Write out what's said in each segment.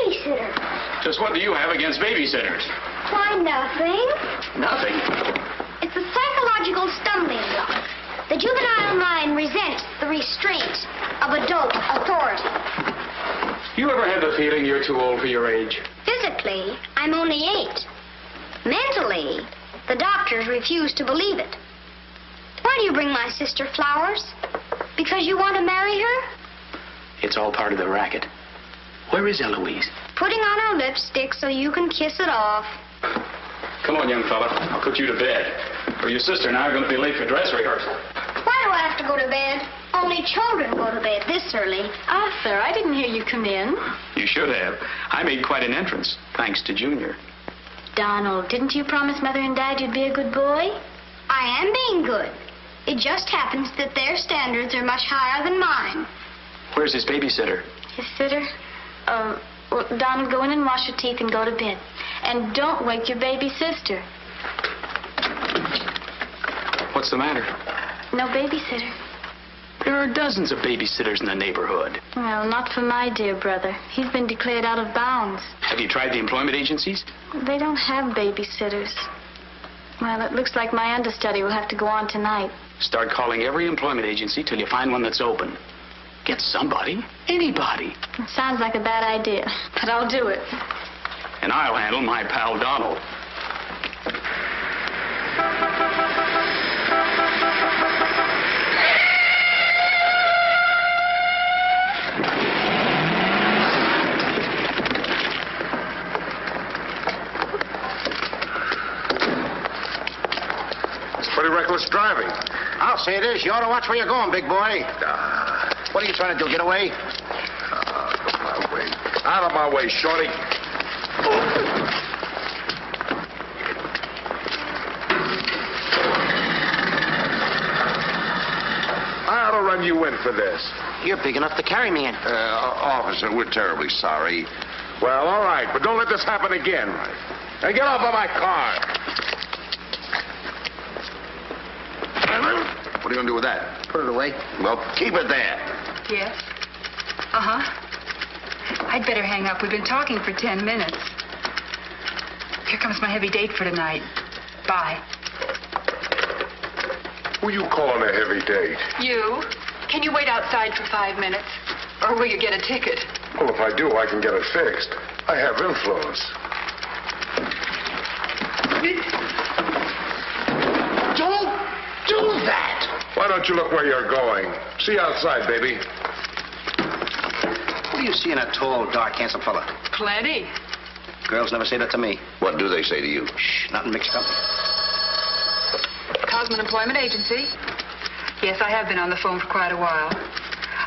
babysitter. Just what do you have against babysitters? Why, nothing. Nothing. It's a psychological stumbling block. The juvenile mind resents the restraint of adult authority. You ever had the feeling you're too old for your age? Physically, I'm only 8. Mentally, the doctors refuse to believe it. Why do you bring my sister flowers? Because you want to marry her? It's all part of the racket. Where is Eloise? Putting on her lipstick so you can kiss it off. Come on, young fella. I'll put you to bed. Or your sister and I are going to be late for dress rehearsal. Why do I have to go to bed? Only children go to bed this early. Arthur, I didn't hear you come in. You should have. I made quite an entrance, thanks to Junior. Donald, didn't you promise Mother and Dad you'd be a good boy? I am being good. It just happens that their standards are much higher than mine. Where's his babysitter? His sitter? Well, Donald, go in and wash your teeth and go to bed. And don't wake your baby sister. What's the matter? No babysitter. There are dozens of babysitters in the neighborhood. Well, not for my dear brother. He's been declared out of bounds. Have you tried the employment agencies? They don't have babysitters. Well, it looks like my understudy will have to go on tonight. Start calling every employment agency till you find one that's open. Get somebody. Anybody. It sounds like a bad idea, but I'll do it. And I'll handle my pal Donald. Pretty reckless driving. I'll say it is. You ought to watch where you're going, big boy. What are you trying to do, get away? Out of my way, shorty. I ought to run you in for this. You're big enough to carry me in. Officer, we're terribly sorry. Well, all right, but don't let this happen again. Now get off of my car. What are you going to do with that? Put it away. Well, keep it there. Yes? Uh-huh. I'd better hang up. We've been talking for 10 minutes. Here comes my heavy date for tonight. Bye. Who you calling a heavy date? You? Can you wait outside for 5 minutes? Or will you get a ticket? Well, if I do, I can get it fixed. I have influence. Don't do that. Why don't you look where you're going? See you outside, baby. What do you see in a tall, dark, handsome fella? Plenty. Girls never say that to me. What do they say to you? Shh, nothing mixed up. Cosman Employment Agency. Yes, I have been on the phone for quite a while.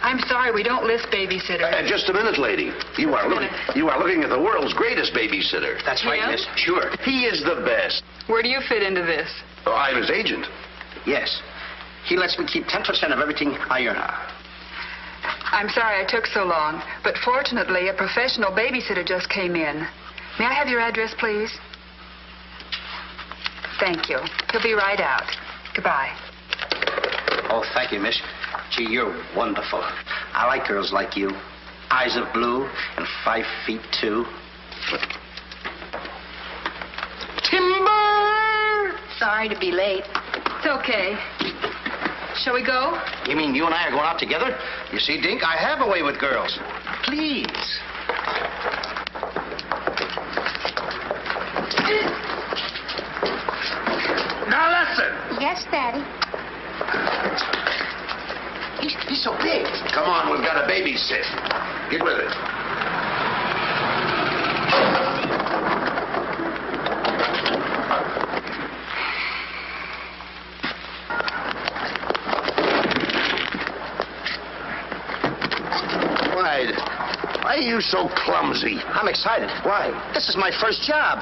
I'm sorry, we don't list babysitters. Just a minute, lady. You are looking at the world's greatest babysitter. That's right, Him? miss. Sure. He is the best. Where do you fit into this? Oh, I'm his agent. Yes. He lets me keep 10% of everything I earn. I'm sorry I took so long, but fortunately, a professional babysitter just came in. May I have your address, please? Thank you. He'll be right out. Goodbye. Oh, thank you, miss. Gee, you're wonderful. I like girls like you. Eyes of blue and 5'2". Timber! Sorry to be late. It's okay. Shall we go? You mean you and I are going out together? You see, Dink, I have a way with girls. Please. Now listen. Yes, Daddy. He's so big. Come on, we've got a babysit. Get with it. Why are you so clumsy? I'm excited. Why? This is my first job.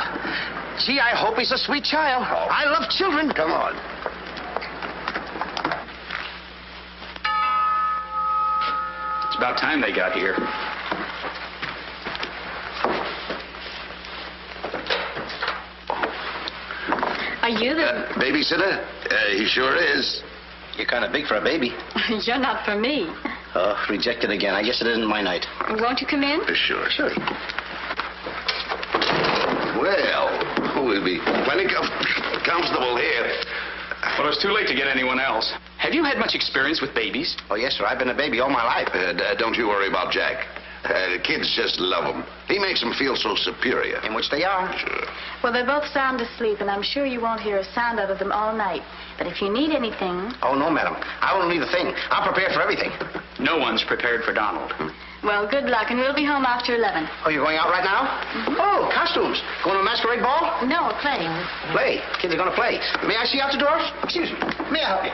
Gee, I hope he's a sweet child. Oh. I love children. Come on. It's about time they got here. Are you the... Babysitter? He sure is. You're kind of big for a baby. You're not for me. Oh, rejected again. I guess it isn't my night. Won't you come in? Sure. comfortable here. Well, it's too late to get anyone else. Have you had much experience with babies? Oh, yes, sir. I've been a baby all my life. Don't you worry about Jack. The kids just love him. He makes them feel so superior. In which they are. Sure. Well, they're both sound asleep, and I'm sure you won't hear a sound out of them all night. But if you need anything... Oh, no, madam. I won't need a thing. I'm prepared for everything. No one's prepared for Donald. Well, good luck, and we'll be home after 11. Oh, you're going out right now? Mm-hmm. Oh, costumes. Going to a masquerade ball? No, playing. Play. Kids are going to play. May I see out the doors? Excuse me. May I help you?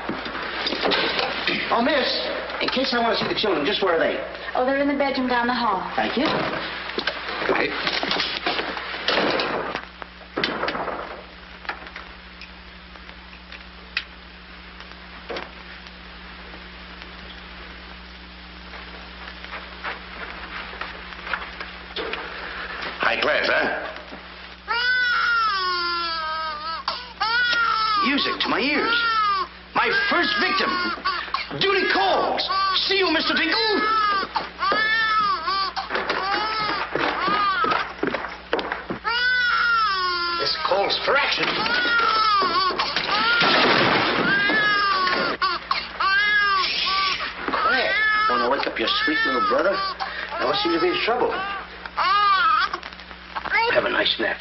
Oh, miss, in case I want to see the children, just where are they? Oh, they're in the bedroom down the hall. Thank you. Right. High class, huh? Music to my ears. My first victim. Duty calls. See you, Mr. Dingle. This calls for action. Quiet. Want to wake up your sweet little brother? No one seems to be in trouble. Have a nice nap.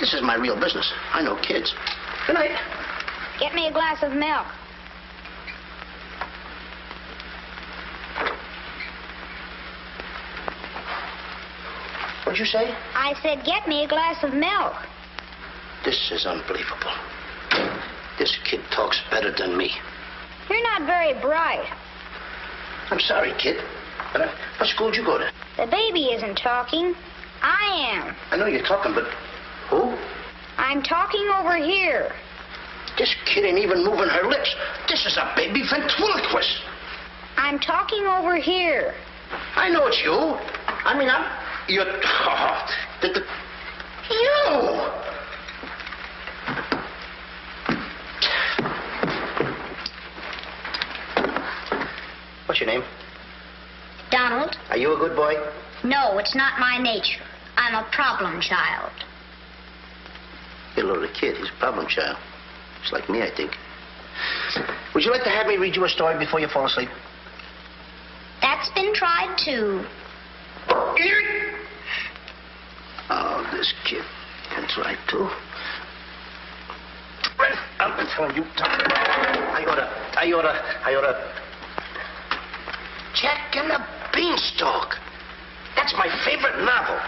This is my real business. I know kids. Good night. Get me a glass of milk. What'd you say? I said, get me a glass of milk. This is unbelievable. This kid talks better than me. You're not very bright. I'm sorry, kid. But what school did you go to? The baby isn't talking. I am. I know you're talking, but who? I'm talking over here. This kid ain't even moving her lips. This is a baby ventriloquist. I'm talking over here. I know it's you. You're... You! What's your name? Donald? Are you a good boy? No, it's not my nature. I'm a problem child. You're a little kid. He's a problem child. It's like me, I think. Would you like to have me read you a story before you fall asleep? That's been tried, too. Oh, this kid can try too. I've been telling you. I oughta. Jack and the Beanstalk. That's my favorite novel.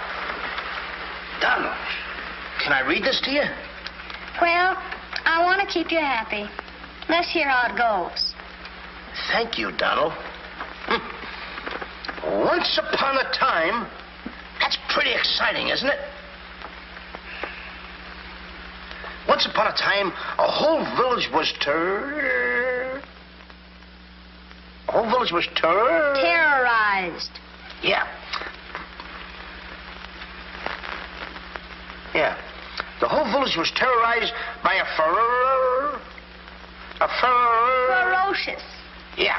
Donald, can I read this to you? Well, I want to keep you happy. Let's hear how it goes. Thank you, Donald. Once upon a time. That's pretty exciting, isn't it? Once upon a time, a whole village was Terrorized. Yeah. Yeah. The whole village was terrorized by a Ferocious. Yeah.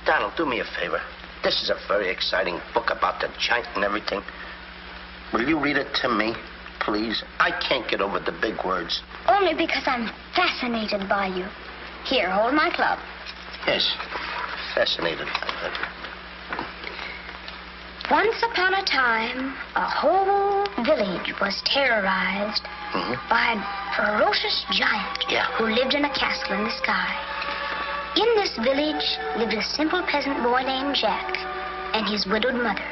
Donald, do me a favor. This is a very exciting book about the giant and everything. Will you read it to me, please? I can't get over the big words. Only because I'm fascinated by you. Here, hold my club. Yes, fascinated. Once upon a time, a whole village was terrorized by a ferocious giant who lived in a castle in the sky. In this village lived a simple peasant boy named Jack and his widowed mother.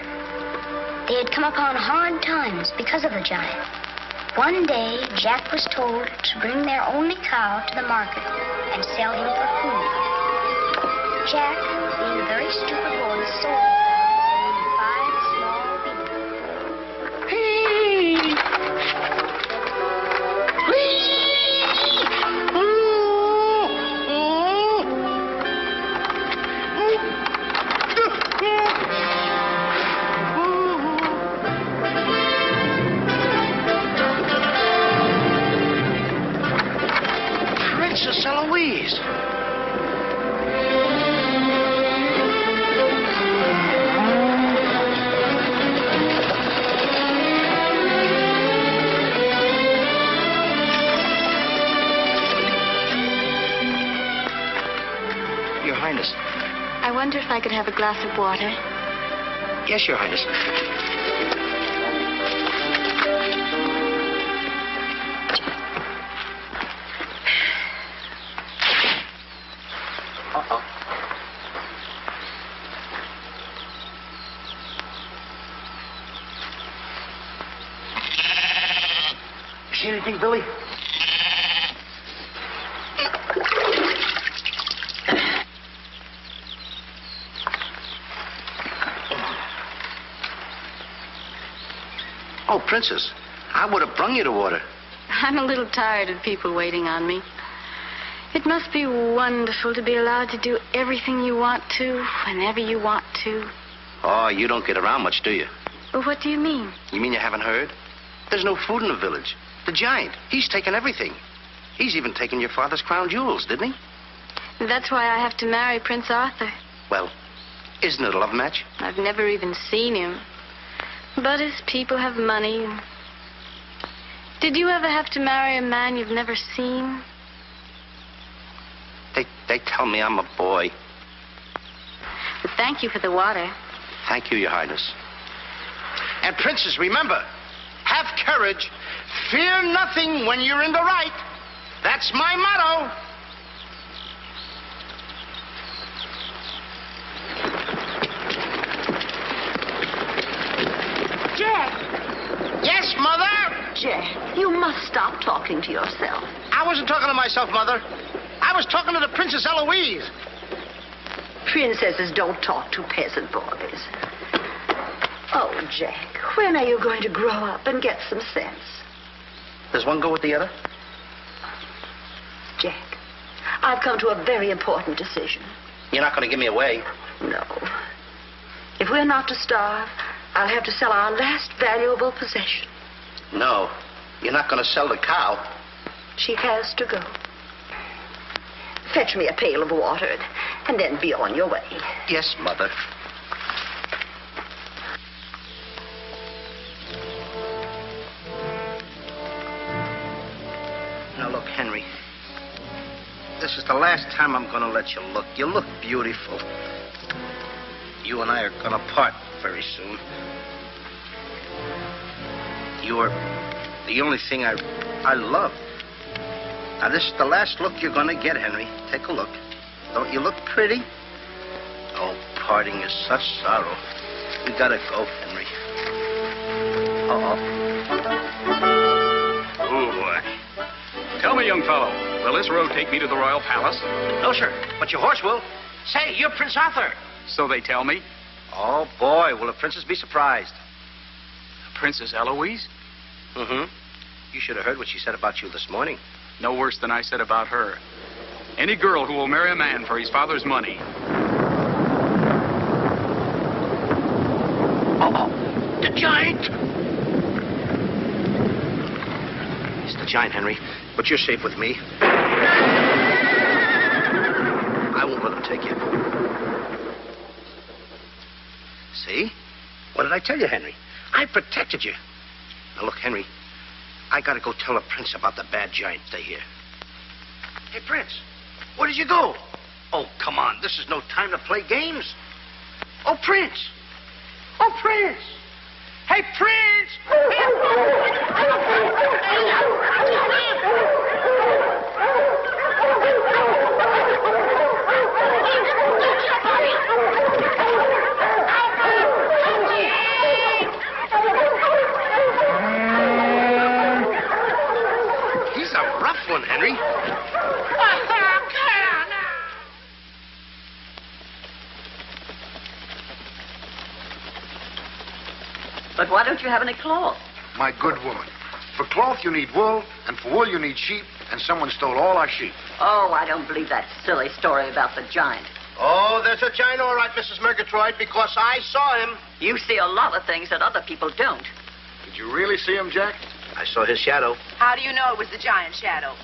They had come upon hard times because of the giant. One day, Jack was told to bring their only cow to the market and sell him for food. Jack, being a very stupid boy, sold him for 5 small beans. Princess Eloise. wonder if I could have a glass of water. Yes, Your Highness. Uh-oh. You see anything, Billy? Oh, Princess, I would have brung you the water. I'm a little tired of people waiting on me. It must be wonderful to be allowed to do everything you want to, whenever you want to. Oh, you don't get around much, do you? Well, what do you mean? You mean you haven't heard? There's no food in the village. The giant, he's taken everything. He's even taken your father's crown jewels, didn't he? That's why I have to marry Prince Arthur. Well, isn't it a love match? I've never even seen him. But his people have money. Did you ever have to marry a man you've never seen? They tell me I'm a boy. But thank you for the water. Thank you, Your Highness. And, Princess, remember, have courage. Fear nothing when you're in the right. That's my motto. Jack. Yes, Mother? Jack, you must stop talking to yourself. I wasn't talking to myself, Mother. I was talking to the Princess Eloise. Princesses don't talk to peasant boys. Oh, Jack, when are you going to grow up and get some sense? Does one go with the other? Jack, I've come to a very important decision. You're not going to give me away. No. If we're not to starve, I'll have to sell our last valuable possession. No, you're not going to sell the cow. She has to go. Fetch me a pail of water and then be on your way. Yes, Mother. Now, look, Henry. This is the last time I'm going to let you look. You look beautiful. You and I are going to part very soon. You're the only thing I love. Now, this is the last look you're going to get, Henry. Take a look. Don't you look pretty? Oh, parting is such sorrow. We got to go, Henry. Uh-oh. Oh, boy. Tell me, young fellow, will this road take me to the royal palace? No, sir, but your horse will. Say, you're Prince Arthur. So they tell me. Oh, boy, will the princess be surprised. Princess Eloise? Mm-hmm. You should have heard what she said about you this morning. No worse than I said about her. Any girl who will marry a man for his father's money. Uh-oh. The giant! It's the giant, Henry. But you're safe with me. I won't let him take you. See? What did I tell you, Henry? I protected you. Now, look, Henry, I gotta go tell the prince about the bad giant they hear. Hey, Prince, where did you go? Oh, come on. This is no time to play games. Oh, Prince. Oh, Prince. Hey, Prince. He's a rough one, Henry. But why don't you have any cloth? My good woman. For cloth, you need wool, and for wool, you need sheep, and someone stole all our sheep. Oh, I don't believe that silly story about the giant. Oh, there's a giant, all right, Mrs. Murgatroyd, because I saw him. You see a lot of things that other people don't. Did you really see him, Jack? I saw his shadow. How do you know it was the giant shadow?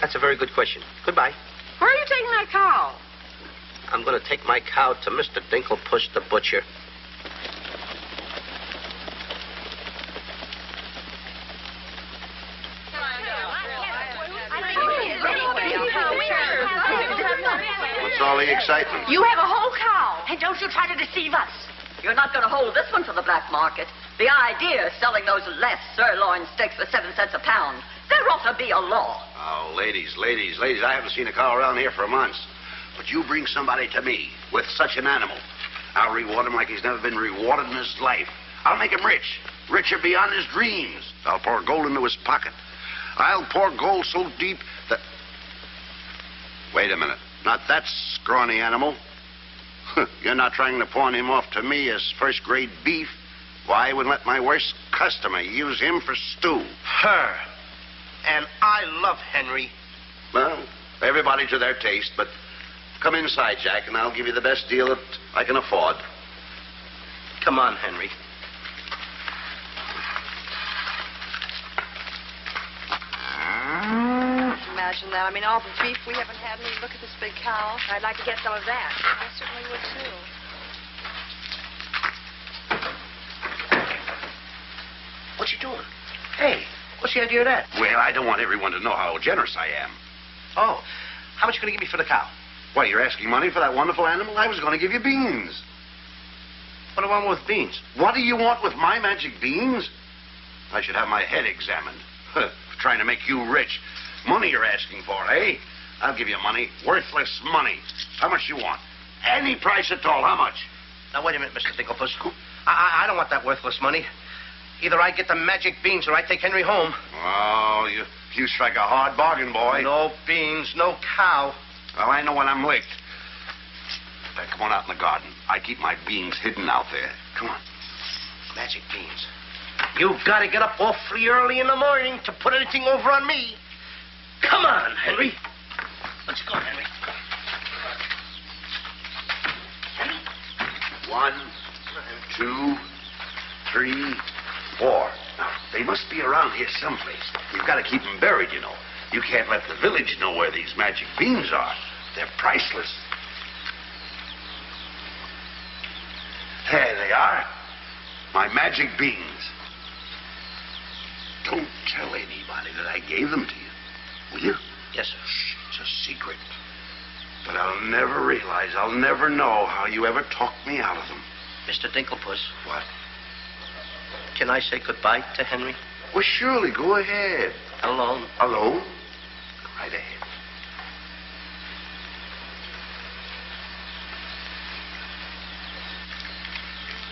That's a very good question. Goodbye. Where are you taking that cow? I'm going to take my cow to Mr. Dinklepush the butcher. What's all the excitement? You have a whole cow. And don't you try to deceive us. You're not going to hold this one for the black market. The idea is selling those less sirloin steaks for 7 cents a pound. There ought to be a law. Oh, ladies. I haven't seen a cow around here for months. But you bring somebody to me with such an animal. I'll reward him like he's never been rewarded in his life. I'll make him rich. Richer beyond his dreams. I'll pour gold into his pocket. I'll pour gold so deep that... Wait a minute. Not that scrawny animal. You're not trying to pawn him off to me as first-grade beef. Why, I wouldn't let my worst customer use him for stew. Her. And I love Henry. Well, everybody to their taste, but come inside, Jack, and I'll give you the best deal that I can afford. Come on, Henry. Imagine that. I mean, all the beef we haven't had. And look at this big cow. I'd like to get some of that. I certainly would, too. What you doing? Hey, what's the idea of that? Well, I don't want everyone to know how generous I am. Oh, how much are you going to give me for the cow? What, you're asking money for that wonderful animal? I was going to give you beans. What do I want with beans? What do you want with my magic beans? I should have my head examined. Trying to make you rich. Money you're asking for, eh? I'll give you money. Worthless money. How much you want? Any price at all. How much? Now, wait a minute, Mr. Dinklepuss. I don't want that worthless money. Either I get the magic beans or I take Henry home. Oh, you strike a hard bargain, boy. No beans, no cow. Well, I know when I'm licked. Come on out in the garden. I keep my beans hidden out there. Come on. Magic beans. You've got to get up awfully early in the morning to put anything over on me. Come on, Henry. Let's go, Henry. 1, 2, 3, 4. Now, they must be around here someplace. You've got to keep them buried, you know. You can't let the village know where these magic beans are. They're priceless. There they are. My magic beans. Don't tell anybody that I gave them to you. Will you? Yes, sir. Shh, it's a secret. But I'll never realize, I'll never know how you ever talked me out of them. Mr. Dinklepuss. What? Can I say goodbye to Henry? Well, surely, go ahead. Alone? Alone? Go right ahead.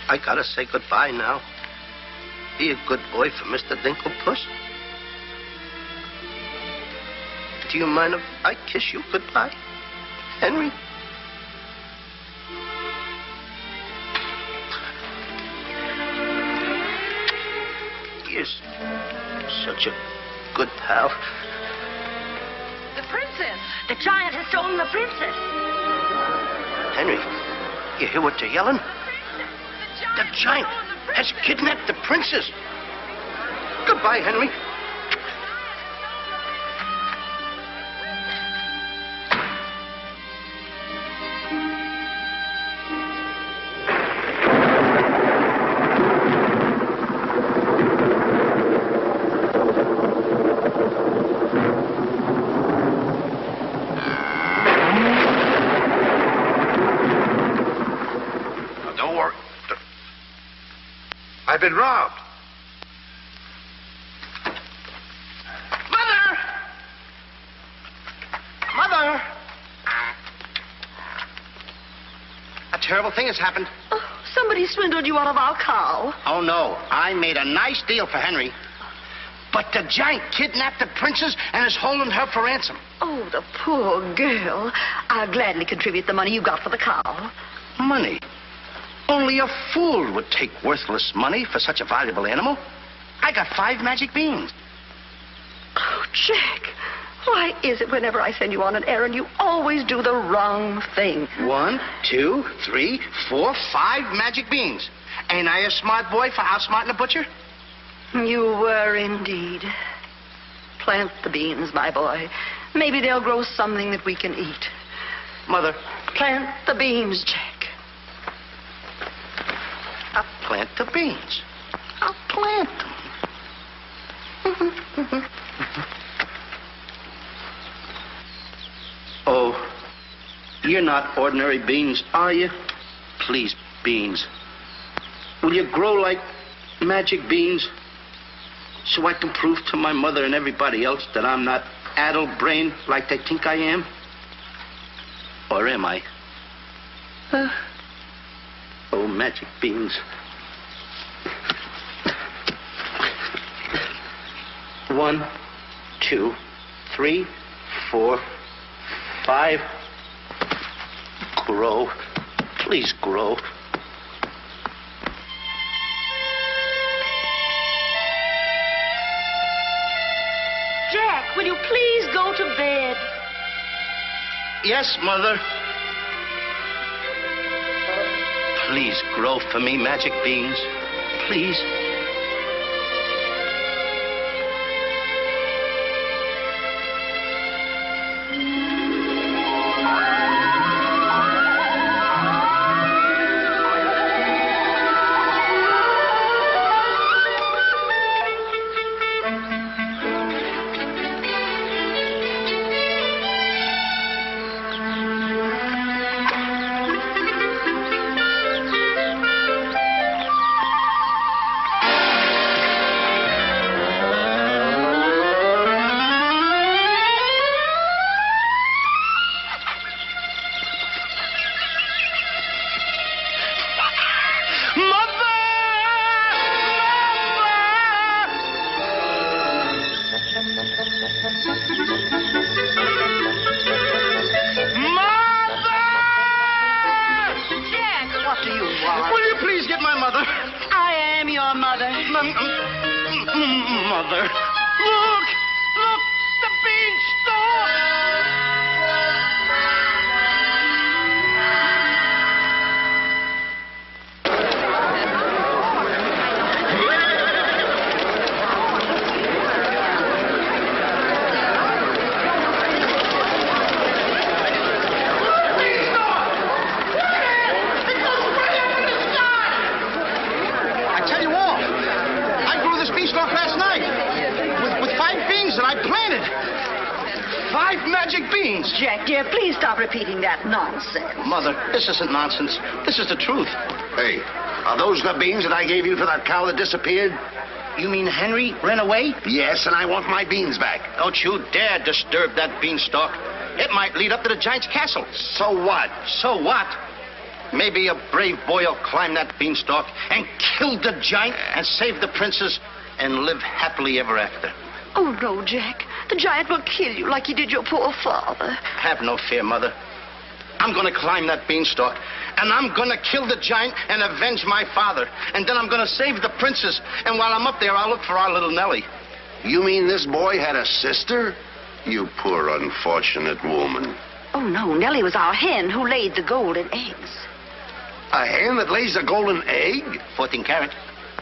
I gotta say goodbye now. Be a good boy for Mr. Dinklepuss. Do you mind if I kiss you goodbye, Henry? You're such a good pal. The princess. The giant has stolen the princess. Henry, you hear what they're yelling? The giant has kidnapped the princess. Goodbye, Henry. I've been robbed. Mother! Mother! A terrible thing has happened. Oh, somebody swindled you out of our cow. Oh, no. I made a nice deal for Henry. But the giant kidnapped the princess and is holding her for ransom. Oh, the poor girl. I'll gladly contribute the money you got for the cow. Money? Only a fool would take worthless money for such a valuable animal. I got 5 magic beans. Oh, Jack, why is it whenever I send you on an errand, you always do the wrong thing? 1, 2, 3, 4, 5 magic beans. Ain't I a smart boy for outsmarting a butcher? You were indeed. Plant the beans, my boy. Maybe they'll grow something that we can eat. Mother. Plant the beans, Jack. I'll plant the beans. I'll plant them. Oh, You're not ordinary beans, are you? Please, beans. Will you grow like magic beans so I can prove to my mother and everybody else that I'm not addle-brained like they think I am? Or am I? Oh, magic beans. 1, 2, 3, 4, 5. Grow. Please grow. Jack, will you please go to bed? Yes, Mother. Please grow for me, magic beans. Please. Mother. Look! Look! The beanstalk! I tell you all, I grew this beanstalk last night with 5 beans that I planted. 5 magic beans. Jack, dear, please stop repeating that nonsense. Mother, this isn't nonsense. This is the truth. Hey, are those the beans that I gave you for that cow that disappeared? You mean Henry ran away? Yes, and I want my beans back. Don't you dare disturb that beanstalk. It might lead up to the giant's castle. So what? So what? Maybe a brave boy will climb that beanstalk and kill the giant and save the princess and live happily ever after. Oh, no, Jack. The giant will kill you like he did your poor father. Have no fear, Mother. I'm going to climb that beanstalk, and I'm going to kill the giant and avenge my father. And then I'm going to save the princess. And while I'm up there, I'll look for our little Nellie. You mean this boy had a sister? You poor unfortunate woman. Oh, no. Nellie was our hen who laid the golden eggs. A hen that lays a golden egg? 14 carat.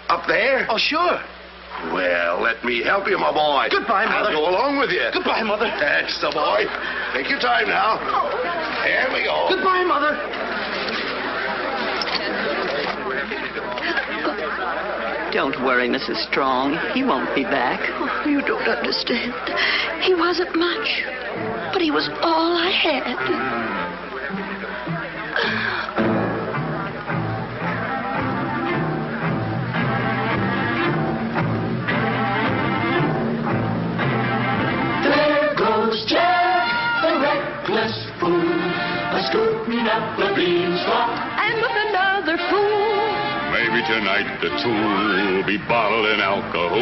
Up there? Oh, sure. Well, let me help you, my boy. Goodbye, Mother. I'll go along with you. Goodbye, Mother. That's the boy. Take your time now. There we go. Goodbye, Mother. Don't worry, Mrs. Strong. He won't be back. Oh, you don't understand. He wasn't much, but he was all I had. Jack, the reckless fool, a-scooting up the beanstalk, and with another fool. Maybe tonight the two will be bottling alcohol.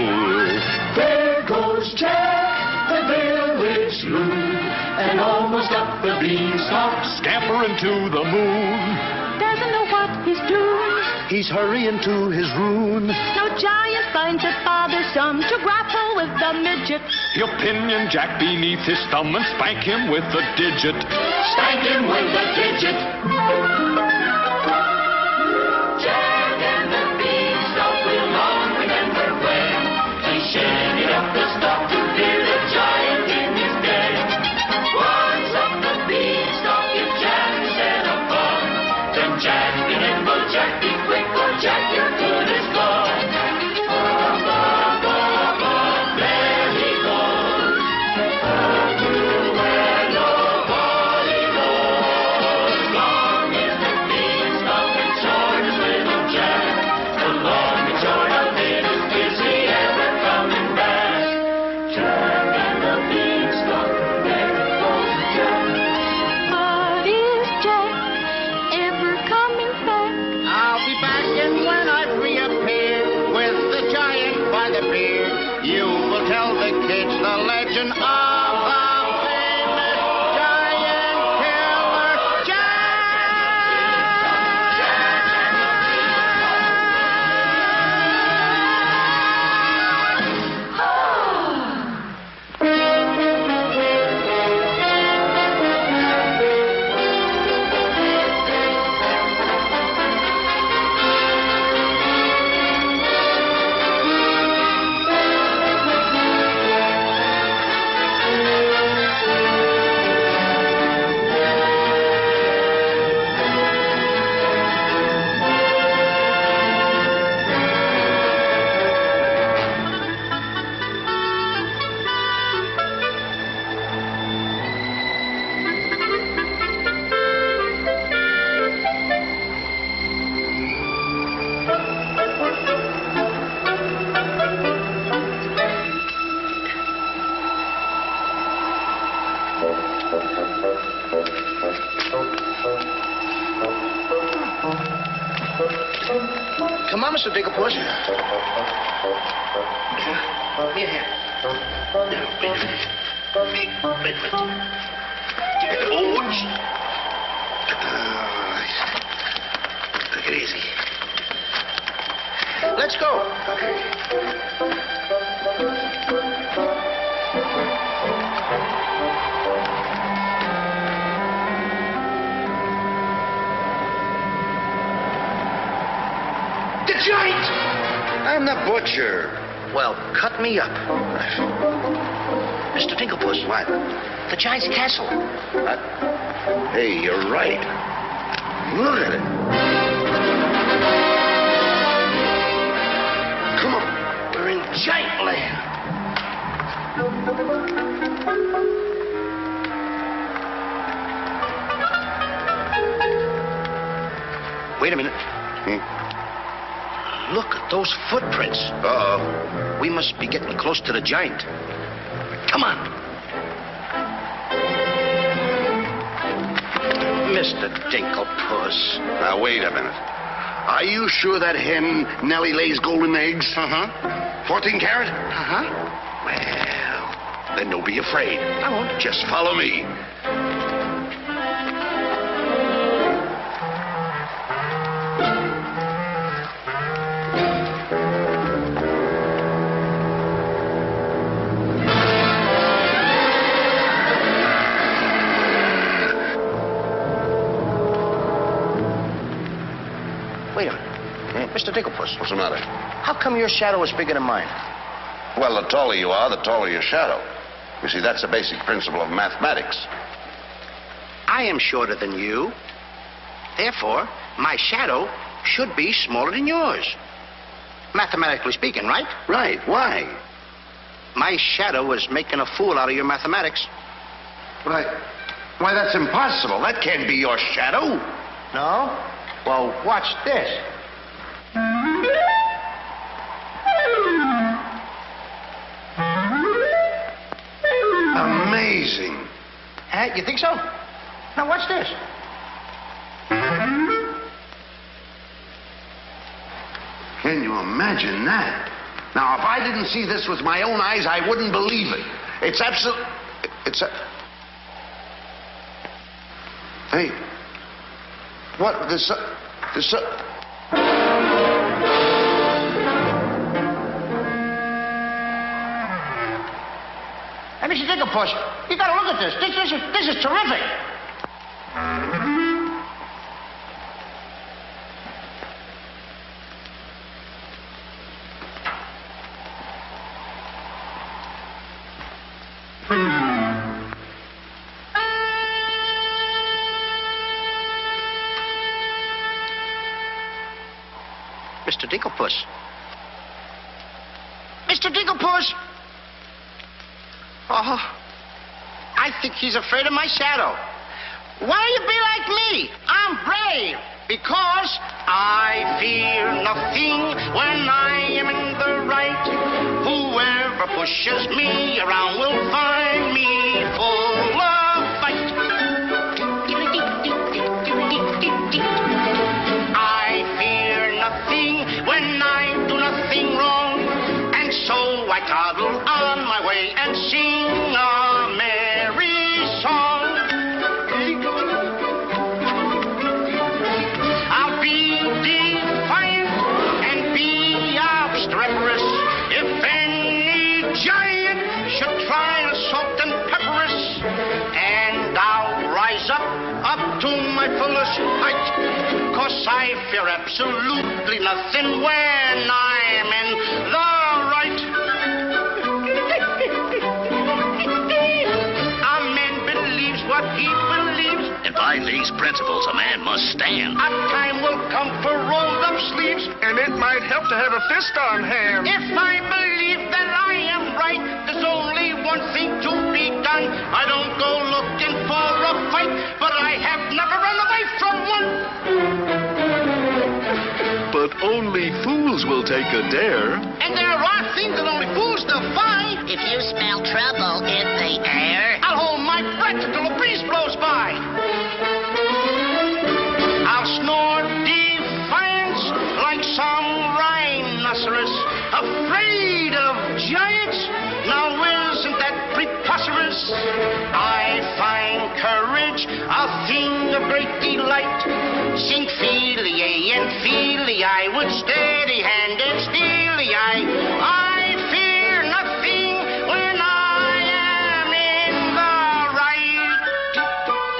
There goes Jack, the village loon, and almost up the beanstalk, Scampering to the moon. doesn't know what he's doing. He's hurrying to his ruin. No giant finds it bothersome to grapple with the midget. He'll pinion Jack beneath his thumb and spank him with a digit. Spank him with a digit. Jack and the beanstalk will long remember when he shaded up the stalk to fear the giant in his den. Once up the beanstalk, if Jack set a fun, then Jack be nimble, Jack be quick, or Jack your good is gone. Up, up, up, up, there he goes. Up to where nobody knows. legend of the famous giant killer Come on, Mr. Digglepuss. Here. Wait. Take it easy. Let's go. The giant! I'm the butcher. Well, cut me up. Mr. Digglepuss. What? The giant's castle. What? Hey, you're right. Look at it. Come on. We're in giant land. Wait a minute. Look at those footprints. Uh-oh. We must be getting close to the giant. Come on. Mr. Digglepuss. Now, wait a minute. Are you sure that hen Nellie lays golden eggs? 14 carat? Well, then don't be afraid. I won't. Just follow me. Wait a minute. Mr. Digglepuss. What's the matter? How come your shadow is bigger than mine? Well, the taller you are, the taller your shadow. You see, that's a basic principle of mathematics. I am shorter than you. Therefore, my shadow should be smaller than yours. Mathematically speaking, right? Right. Why? My shadow is making a fool out of your mathematics. Why, that's impossible. That can't be your shadow. No? Well, watch this. Amazing. You think so? Now, watch this. Can you imagine that? Now, if I didn't see this with my own eyes, I wouldn't believe it. It's absolute... Hey. What? Hey, Mr. Digglepuss, you gotta look at this. This is terrific. Mr. Digglepuss. Mr. Digglepuss! Oh, I think he's afraid of my shadow. Why don't you be like me? I'm brave because I fear nothing when I am in the right. Whoever pushes me around will find me full of fight. I fear nothing when I do nothing wrong, and so I toddle on my way and sing treacherous. If any giant should try to salt and pepper us, and I'll rise up to my fullest height, 'cause I fear absolutely nothing when I'm in the right. A man believes what he believes, And by these principles, a man must stand. a time will come for rolled up sleeves, And it might help to have a fist on hand. if I believe that I am right, there's only one thing to be done. I don't go looking for a fight, but I have never run away from one. But only fools will take a dare. And there are things that only fools defy. If you smell trouble in the air, I'll hold my breath until a breeze blows by. I'll snore defiance like some rhinoceros, afraid of giants. Now isn't that preposterous? I find courage a thing of great delight. Sing feely and feely, I would steady-handed steely. I fear nothing when I am in the right.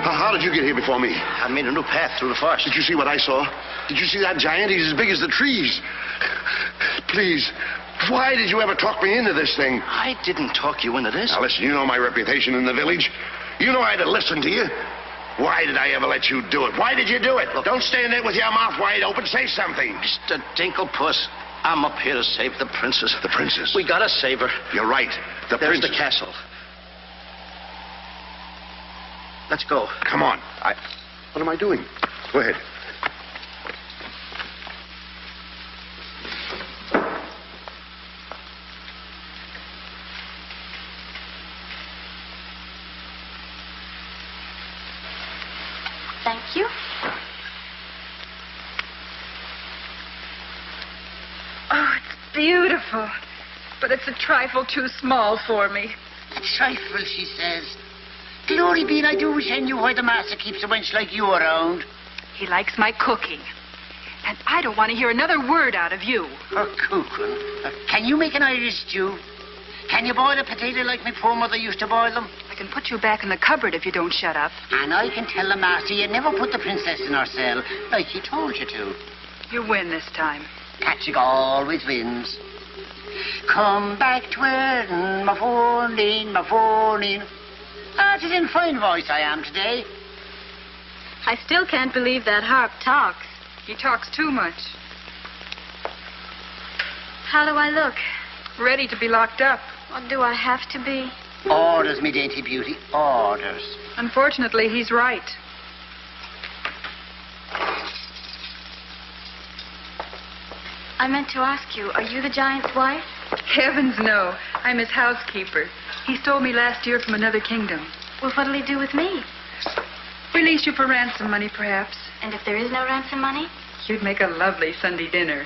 How did you get here before me? I made a new path through the forest. Did you see what I saw? Did you see that giant? He's as big as the trees. Please, why did you ever talk me into this thing? I didn't talk you into this. Now, listen, you know my reputation in the village. You know I'd have listened to you. Why did I ever let you do it? Why did you do it? Look, don't stand there with your mouth wide open. Say something. Mr. Dinklepuss, I'm up here to save the princess. The princess? We gotta save her. You're right. There's the castle. Let's go. Come on. What am I doing? Go ahead. Thank you. Oh, it's beautiful. But it's a trifle too small for me. a trifle, she says. Glory be, I do wish I knew why the master keeps a wench like you around. He likes my cooking. And I don't want to hear another word out of you. Her cooking? Can you make an Irish stew? Can you boil a potato like my poor mother used to boil them? I can put you back in the cupboard if you don't shut up. And I can tell the master you never put the princess in her cell, like he told you to. You win this time. Catching always wins. Come back to Erin, my phone-in, my phone-in. Ah, 'tis in fine voice I am today. I still can't believe that harp talks. He talks too much. How do I look? Ready to be locked up. Or do I have to be? Orders, me dainty beauty, orders. Unfortunately, he's right. I meant to ask you, are you the giant's wife? Heavens, no. I'm his housekeeper. He stole me last year from another kingdom. Well, what'll he do with me? Release you for ransom money, perhaps. And if there is no ransom money? You'd make a lovely Sunday dinner.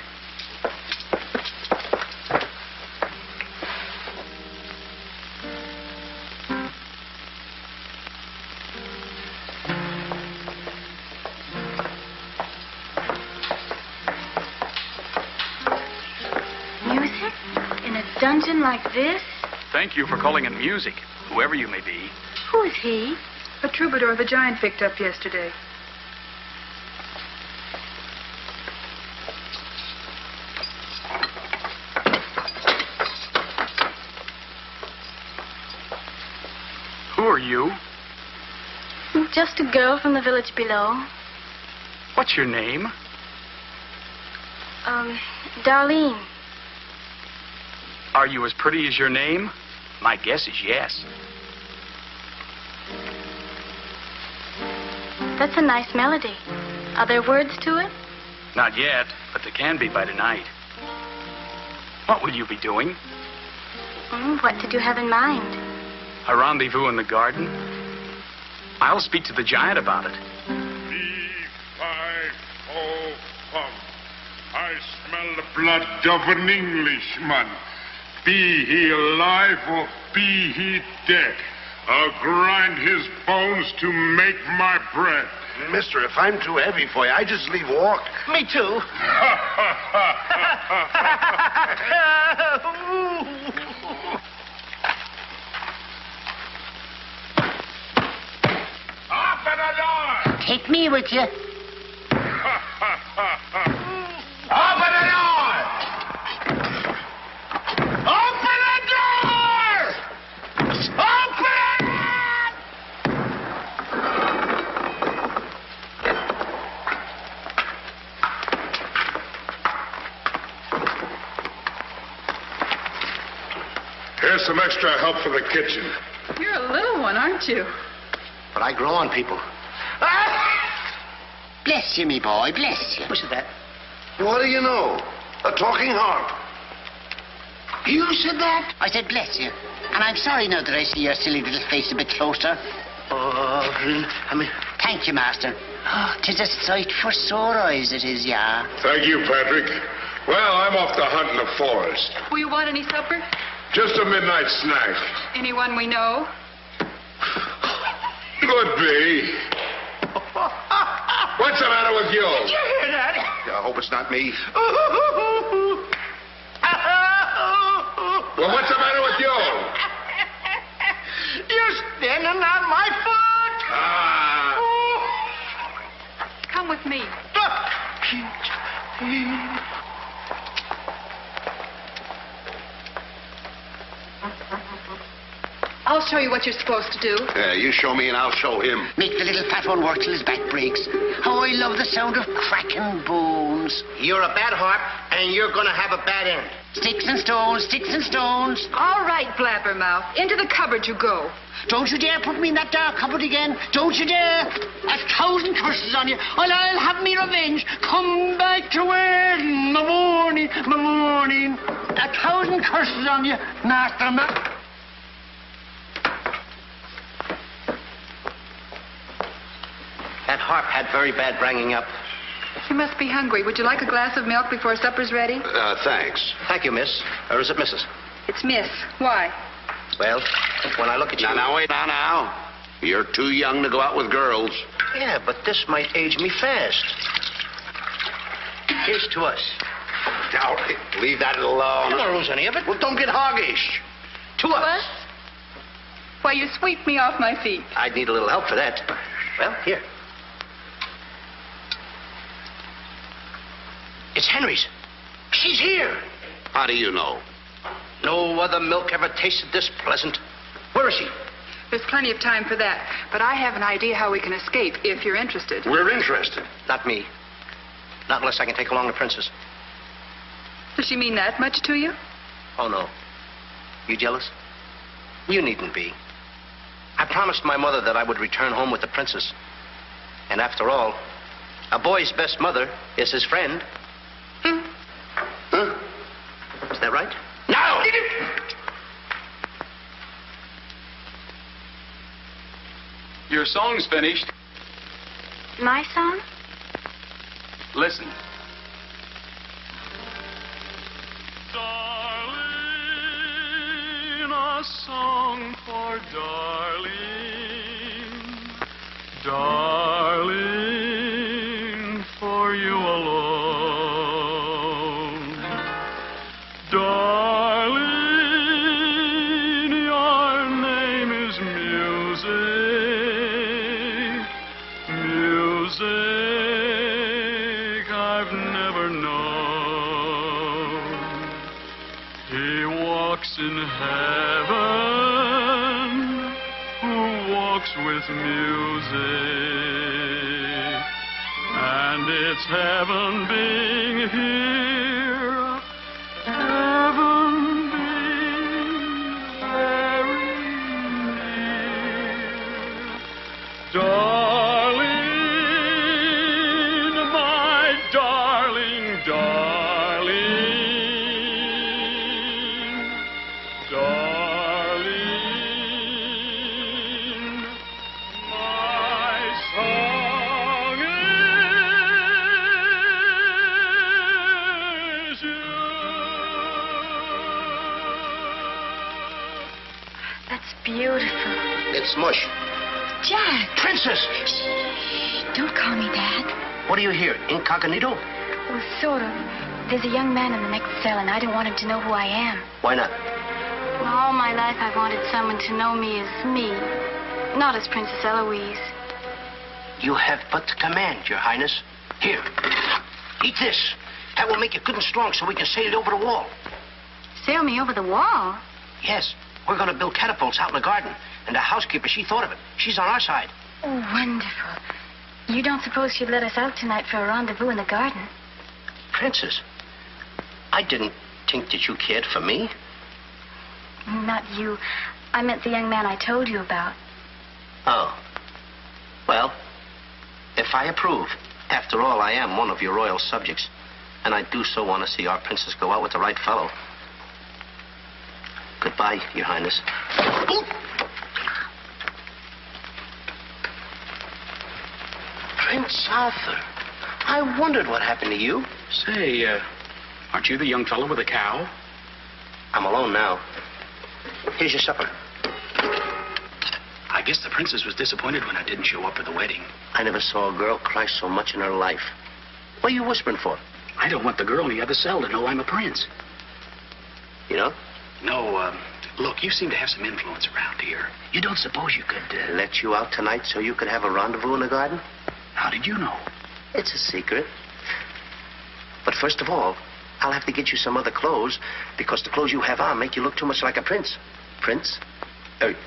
Music? In a dungeon like this? Thank you for calling it music, whoever you may be. Who is he? A troubadour the giant picked up yesterday. you? Just a girl from the village below. What's your name? Darlene. Are you as pretty as your name? My guess is yes. That's a nice melody. Are there words to it? Not yet, but there can be by tonight. What will you be doing? What did you have in mind? A rendezvous in the garden? I'll speak to the giant about it. I smell the blood of an Englishman. Be he alive or be he dead, I'll grind his bones to make my bread. Mister, if I'm too heavy for you, I just leave walk. Me too. Open the door! Take me with you. Open the door! Open the door! Open it! Here's some extra help for the kitchen. You're a little one, aren't you? But I grow on people. Bless you, me boy, bless you. What's that? What do you know? A talking harp. You said that? I said bless you. And I'm sorry now that I see your silly little face a bit closer. Oh, Thank you, master. Oh, 'tis a sight for sore eyes, it is, yeah. Thank you, Patrick. Well, I'm off to hunt in the forest. Will you want any supper? Just a midnight snack. Anyone we know? Could be. What's the matter with you? Did you hear that? I hope it's not me. Well, what's the matter with you? You're standing on my foot. Come with me. I'll show you what you're supposed to do. Yeah, you show me and I'll show him. Make the little fat one work till his back breaks. How I love the sound of cracking bones. You're a bad harp, and you're going to have a bad end. Sticks and stones, sticks and stones. All right, Blabbermouth. Into the cupboard you go. Don't you dare put me in that dark cupboard again. Don't you dare. 1,000 curses on you. Well, I'll have me revenge. Come back to where in the morning, 1,000 curses on you, master. That harp had very bad bringing up. You must be hungry. Would you like a glass of milk before supper's ready? Thanks. Thank you, miss. Or is it Mrs.? It's Miss. Why? Well, when I look at you... Now, wait, now. You're too young to go out with girls. Yeah, but this might age me fast. Here's to us. Now, leave that alone. You won't lose any of it. Well, don't get hoggish. To us. What? Why, you sweep me off my feet. I'd need a little help for that. Well, here. It's Henry's. She's here. How do you know? No other milk ever tasted this pleasant. Where is she? There's plenty of time for that. But I have an idea how we can escape, if you're interested. We're interested. Not me. Not unless I can take along the princess. Does she mean that much to you? Oh, no. You jealous? You needn't be. I promised my mother that I would return home with the princess. And after all, a boy's best mother is his friend. Huh? Is that right? No! Your song's finished. My song? Listen. Darling, a song for darling. Darling, for you alone. Darling, your name is music. Music I've never known. He walks in heaven who walks with music, and it's heaven being here, heaven being very near. Darling, my darling, darling, darling, my song is you. That's beautiful. It's mush. Jack! Princess! Shh, don't call me Dad. What are you here, incognito? Well, sort of. There's a young man in the next cell, and I don't want him to know who I am. Why not? Well, all my life I've wanted someone to know me as me, not as Princess Eloise. You have but to command, Your Highness. Here, eat this. That will make you good and strong so we can sail over the wall. Sail me over the wall? Yes, we're going to build catapults out in the garden. And the housekeeper, she thought of it. She's on our side. Oh, wonderful. You don't suppose she'd let us out tonight for a rendezvous in the garden? Princess, I didn't think that you cared for me. Not you. I meant the young man I told you about. Oh. Well, if I approve, after all, I am one of your royal subjects. And I do so want to see our princess go out with the right fellow. Goodbye, Your Highness. Ooh. Prince Arthur, I wondered what happened to you. Say, aren't you the young fellow with the cow? I'm alone now. Here's your supper. I guess the princess was disappointed when I didn't show up for the wedding. I never saw a girl cry so much in her life. What are you whispering for? I don't want the girl in the other cell to know I'm a prince. You know? No, look, you seem to have some influence around here. You don't suppose you could... Let you out tonight so you could have a rendezvous in the garden? How did you know? It's a secret. But first of all, I'll have to get you some other clothes, because the clothes you have on make you look too much like a prince. Prince?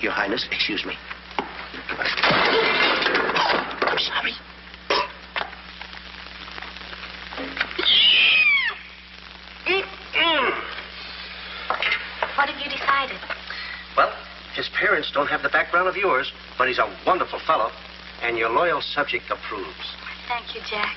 Your Highness, excuse me. I'm sorry. What have you decided? Well, his parents don't have the background of yours, but he's a wonderful fellow, and your loyal subject approves. Thank you, Jack.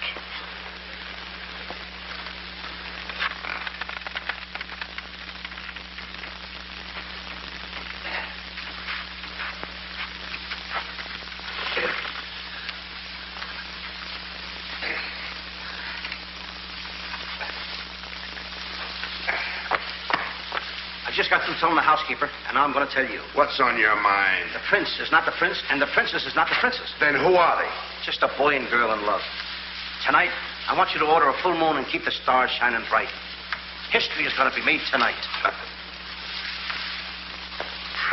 Just got through telling the housekeeper, and now I'm going to tell you. What's on your mind? The prince is not the prince, and the princess is not the princess. Then who are they? Just a boy and girl in love. Tonight, I want you to order a full moon and keep the stars shining bright. History is going to be made tonight.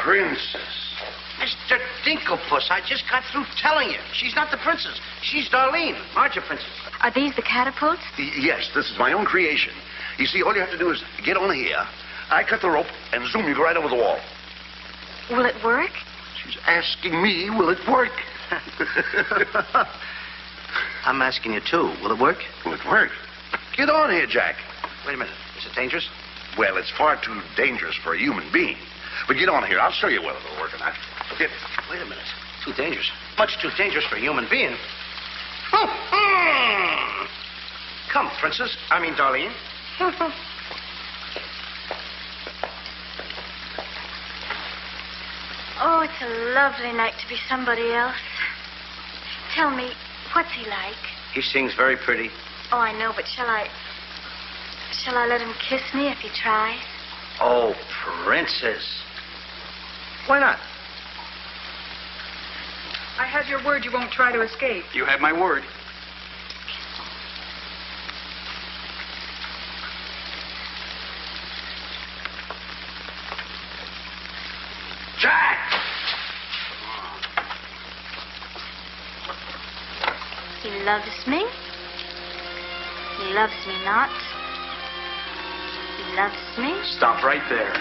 Princess. Mr. Dinklepuss, I just got through telling you. She's not the princess. She's Darlene, aren't you, princess? Are these the catapults? Yes, this is my own creation. You see, all you have to do is get on here. I cut the rope, and zoom, you go right over the wall. Will it work? She's asking me, will it work? I'm asking you, too. Will it work? Will it work? Get on here, Jack. Wait a minute. Is it dangerous? Well, it's far too dangerous for a human being. But get on here. I'll show you whether it'll work or not. Get. Wait a minute. Too dangerous. Much too dangerous for a human being. Come, princess. I mean, Darlene. Oh, it's a lovely night to be somebody else. Tell me, what's he like? He sings very pretty. Oh, I know, but shall I let him kiss me if he tries? Oh, princess. Why not? I have your word you won't try to escape. You have my word. Jack! He loves me. He loves me not. He loves me. Stop right there.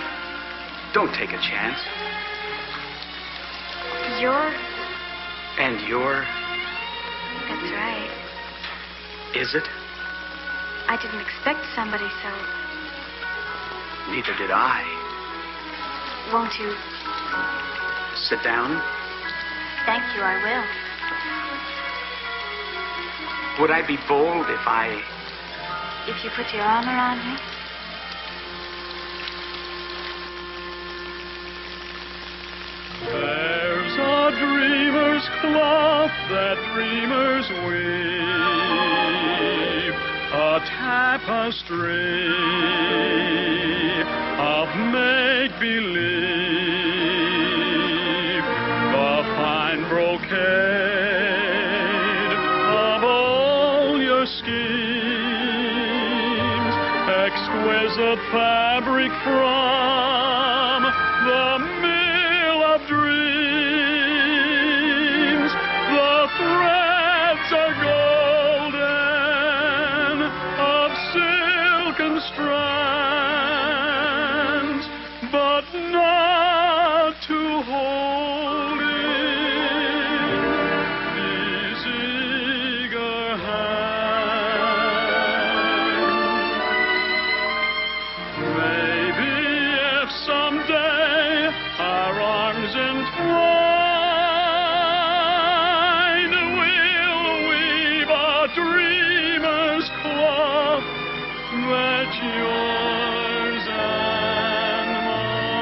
Don't take a chance. You're And you're... That's right. Is it? I didn't expect somebody so... Neither did I. Won't you? Sit down. Thank you, I will. Would I be bold if I... If you put your arm around me? There's a dreamer's cloth that dreamers weave, a tapestry of make-believe, the fine brocade of all your schemes, exquisite fabric from the mill of dreams. The threads are golden, of silken strands, but not to hold in these eager hands. Maybe if someday our arms entwine, we'll weave a dreamer's cloth that's yours and mine.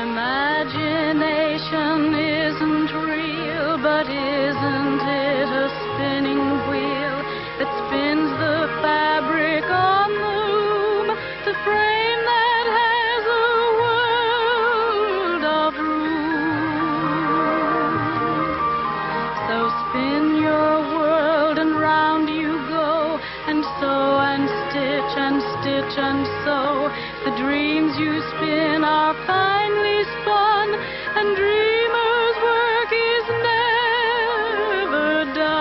Imagination isn't real, but isn't it a spinning wheel that spins the fabric on the loom, the frame that has a world of room? So spin your world and round you go, and sew and stitch and stitch and sew. The dreams you spin are finely spun, and dreamers' work is never done.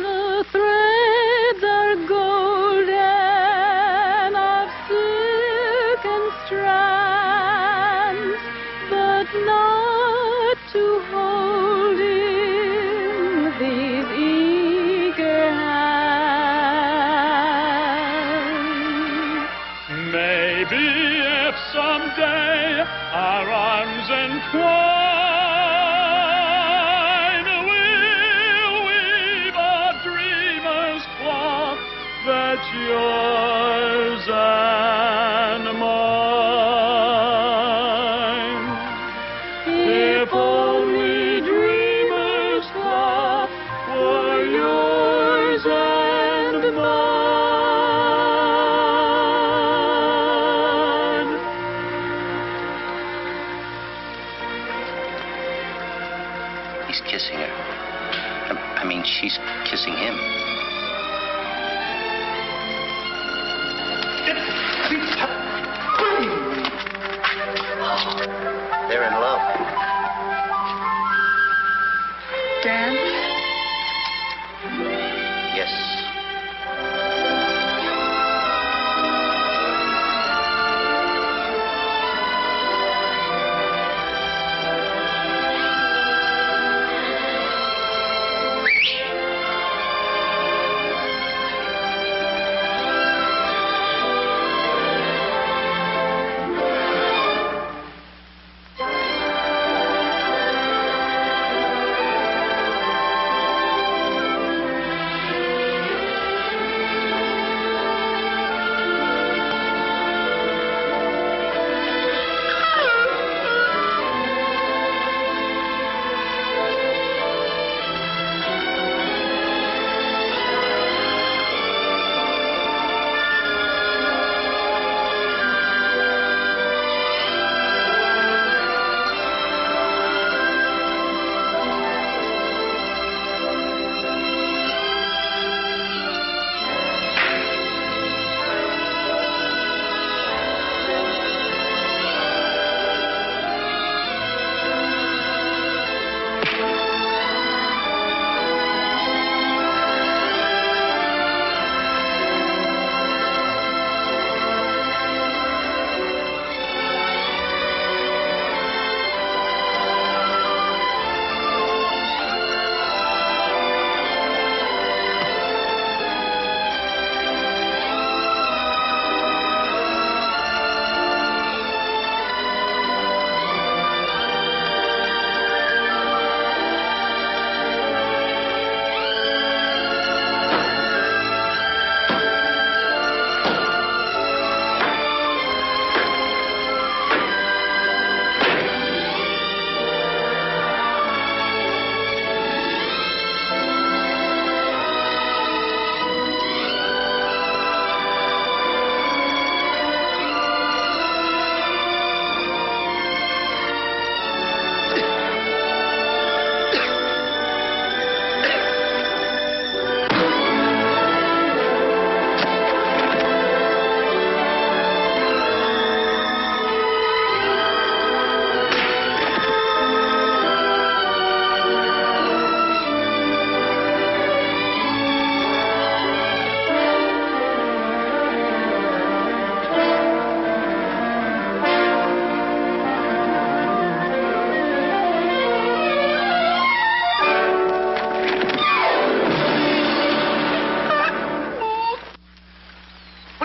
The threads are golden, of silken strands, but not to hold in these eager hands. Maybe if someday our arms entwine, we'll weave a dreamer's cloth that's yours and mine. If only dreamer's cloth were yours and mine. He's kissing her. I mean, she's kissing him. They're in love. Dan? Yes.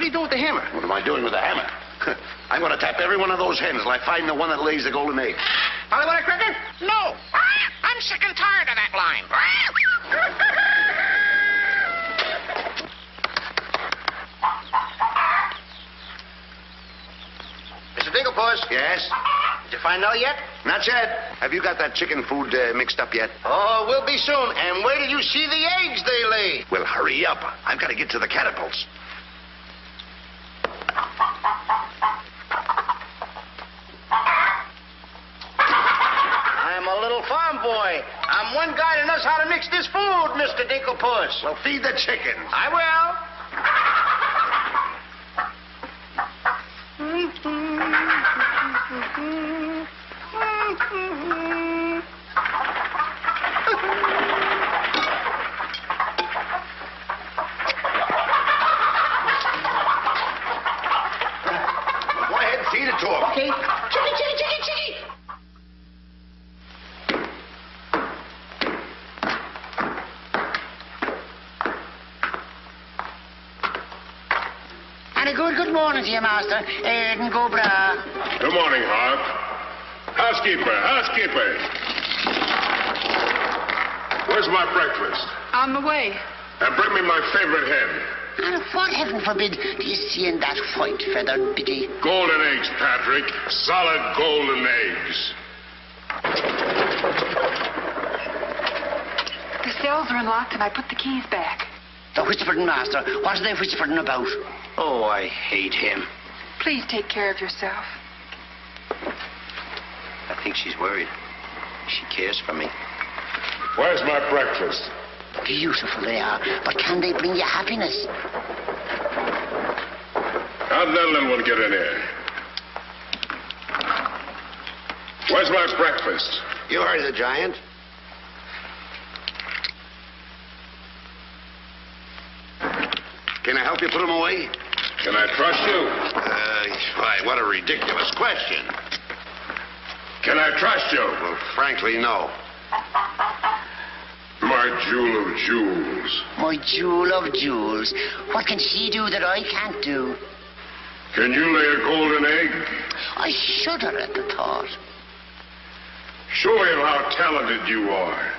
What are you doing with the hammer? What am I doing with the hammer? I'm going to tap every one of those hens till I find the one that lays the golden egg. Polly, want a cracker? No. I'm sick and tired of that line. Mr. Dinklepuss? Yes? Did you find Nellie yet? Not yet. Have you got that chicken food mixed up yet? Oh, we'll be soon. And wait till you see the eggs they lay. Well, hurry up. I've got to get to the catapults. I'm a little farm boy. I'm one guy that knows how to mix this food, Mr. Dinklepuss. Well, feed the chickens. I will. Go ahead and feed it to them. Okay. Chickie, chickie, chickie, chickie. And a good morning to you, Master. And go bra. Good morning, Hart. Housekeeper. Where's my breakfast? On the way. And bring me my favorite hen. And what, heaven forbid, do you see in that white-feathered biddy? Golden eggs, Patrick. Solid golden eggs. The cells are unlocked and I put the keys back. The whispering, Master. What are they whispering about? Oh, I hate him. Please take care of yourself. I think she's worried. She cares for me. Where's my breakfast? Beautiful they are, but can they bring you happiness? How'd that little one get in here? Where's my breakfast? You heard the giant. Can I help you put them away? Can I trust you? Why, what a ridiculous question. Can I trust you? Well, frankly, no. My jewel of jewels. My jewel of jewels. What can she do that I can't do? Can you lay a golden egg? I shudder at the thought. Show him how talented you are.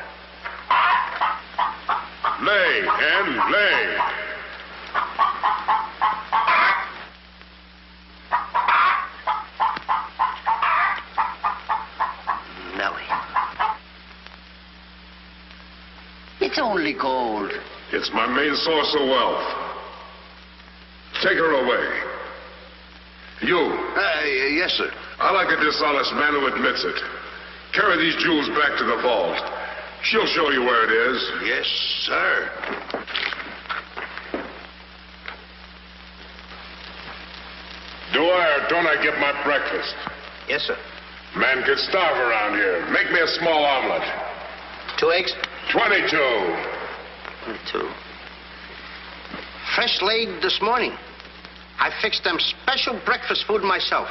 Lay, hen, lay. Nellie. It's only gold. It's my main source of wealth. Take her away. You. Yes, sir. I like a dishonest man who admits it. Carry these jewels back to the vault. She'll show you where it is. Yes, sir. Do I or don't I get my breakfast? Yes, sir. Man could starve around here. Make me a small omelet. 2 eggs? 22. 22. Fresh laid this morning. I fixed them special breakfast food myself.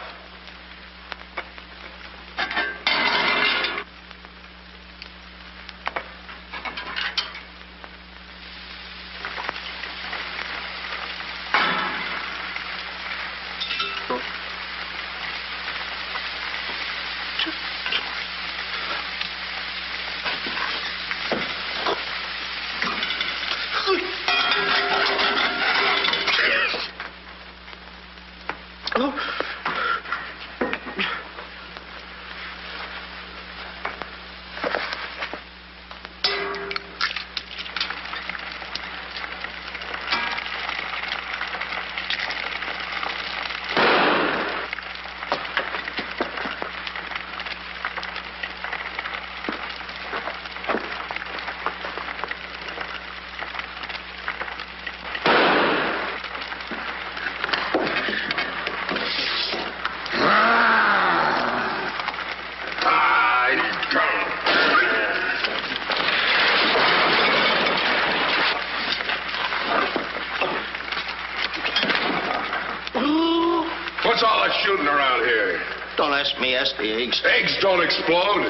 What's all that shooting around here? Don't ask me, ask the eggs. Eggs don't explode.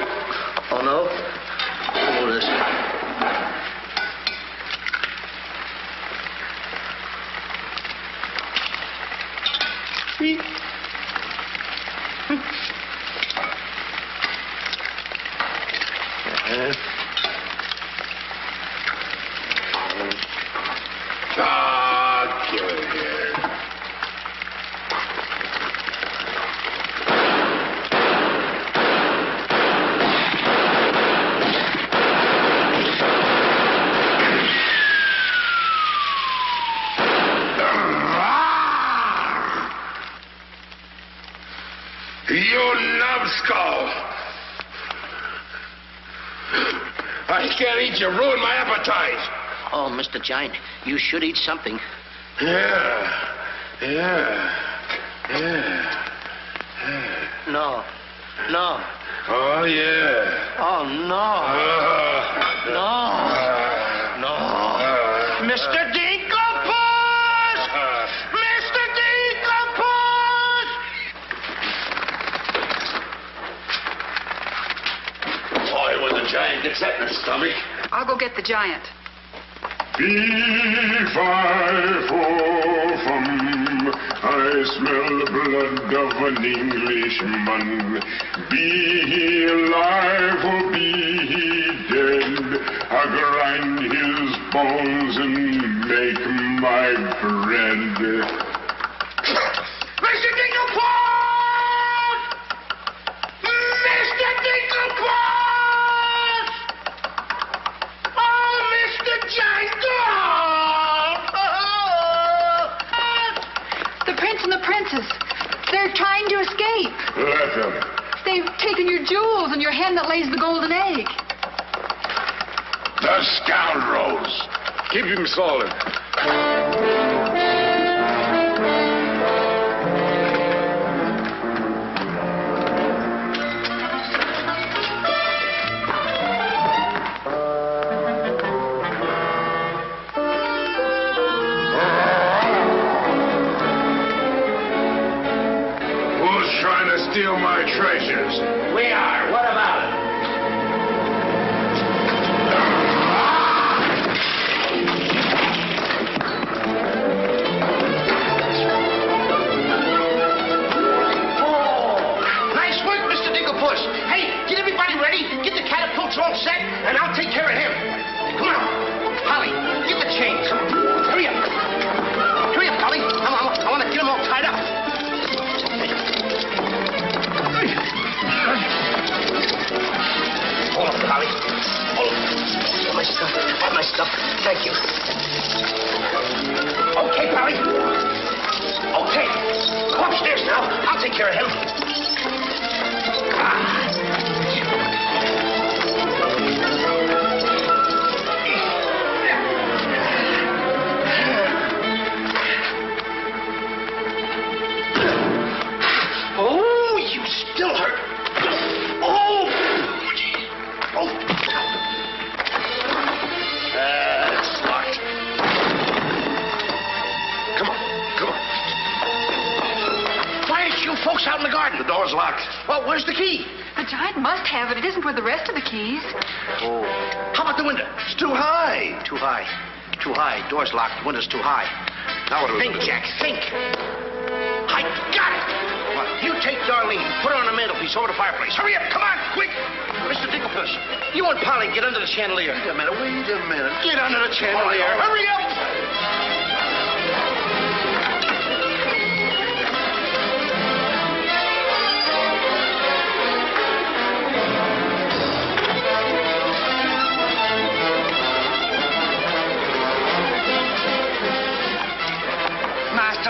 Oh, no? Oh, this. Give it here. You numbskull! I can't eat you. Ruin my appetite. Oh, Mr. Giant, you should eat something. Yeah. No. Oh, yeah. Oh, no. No. Mr. Dinklebus! Mr. Dinklebus! Boy, when the giant gets that in his stomach. I'll go get the giant. Fee-fi-fo-fum, I smell the blood of an Englishman. Be he alive or be he dead, I grind his bones and make my bread. Mr. Dinklebus! Mr. Dinklebus! Oh, Mr. Giant! The prince and the princess. They're trying to escape. Let them. They've taken your jewels and your hen that lays the golden egg. The scoundrels! Keep him solid. Steal my treasures. We are. What about it? Oh, nice work, Mr. Dinklebus. Hey, get everybody ready. Get the catapults all set, and I'll take care of him. Come on. Holly, get the chains. Hurry up. Hurry up, Holly. I want to get them all tied up. Hold up, Holly. Hold up. Get my stuff. Got my stuff. Thank you. Okay, Polly. Okay. Go upstairs now. I'll take care of him. Oh, you still hurt. It's locked. Come on. Why aren't you folks out in the garden? The door's locked. Well, where's the key? The giant must have it. It isn't with the rest of the keys. Oh. How about the window? It's too high. Too high. Door's locked. The window's too high. Now what do we Think, do? Jack, think. I got it. What? You take Darlene, put her on the mantelpiece over the fireplace. Hurry up, come on, quick. Mr. Dinklebus, you and Polly get under the chandelier. Wait a minute. Get under the chandelier. Hurry up.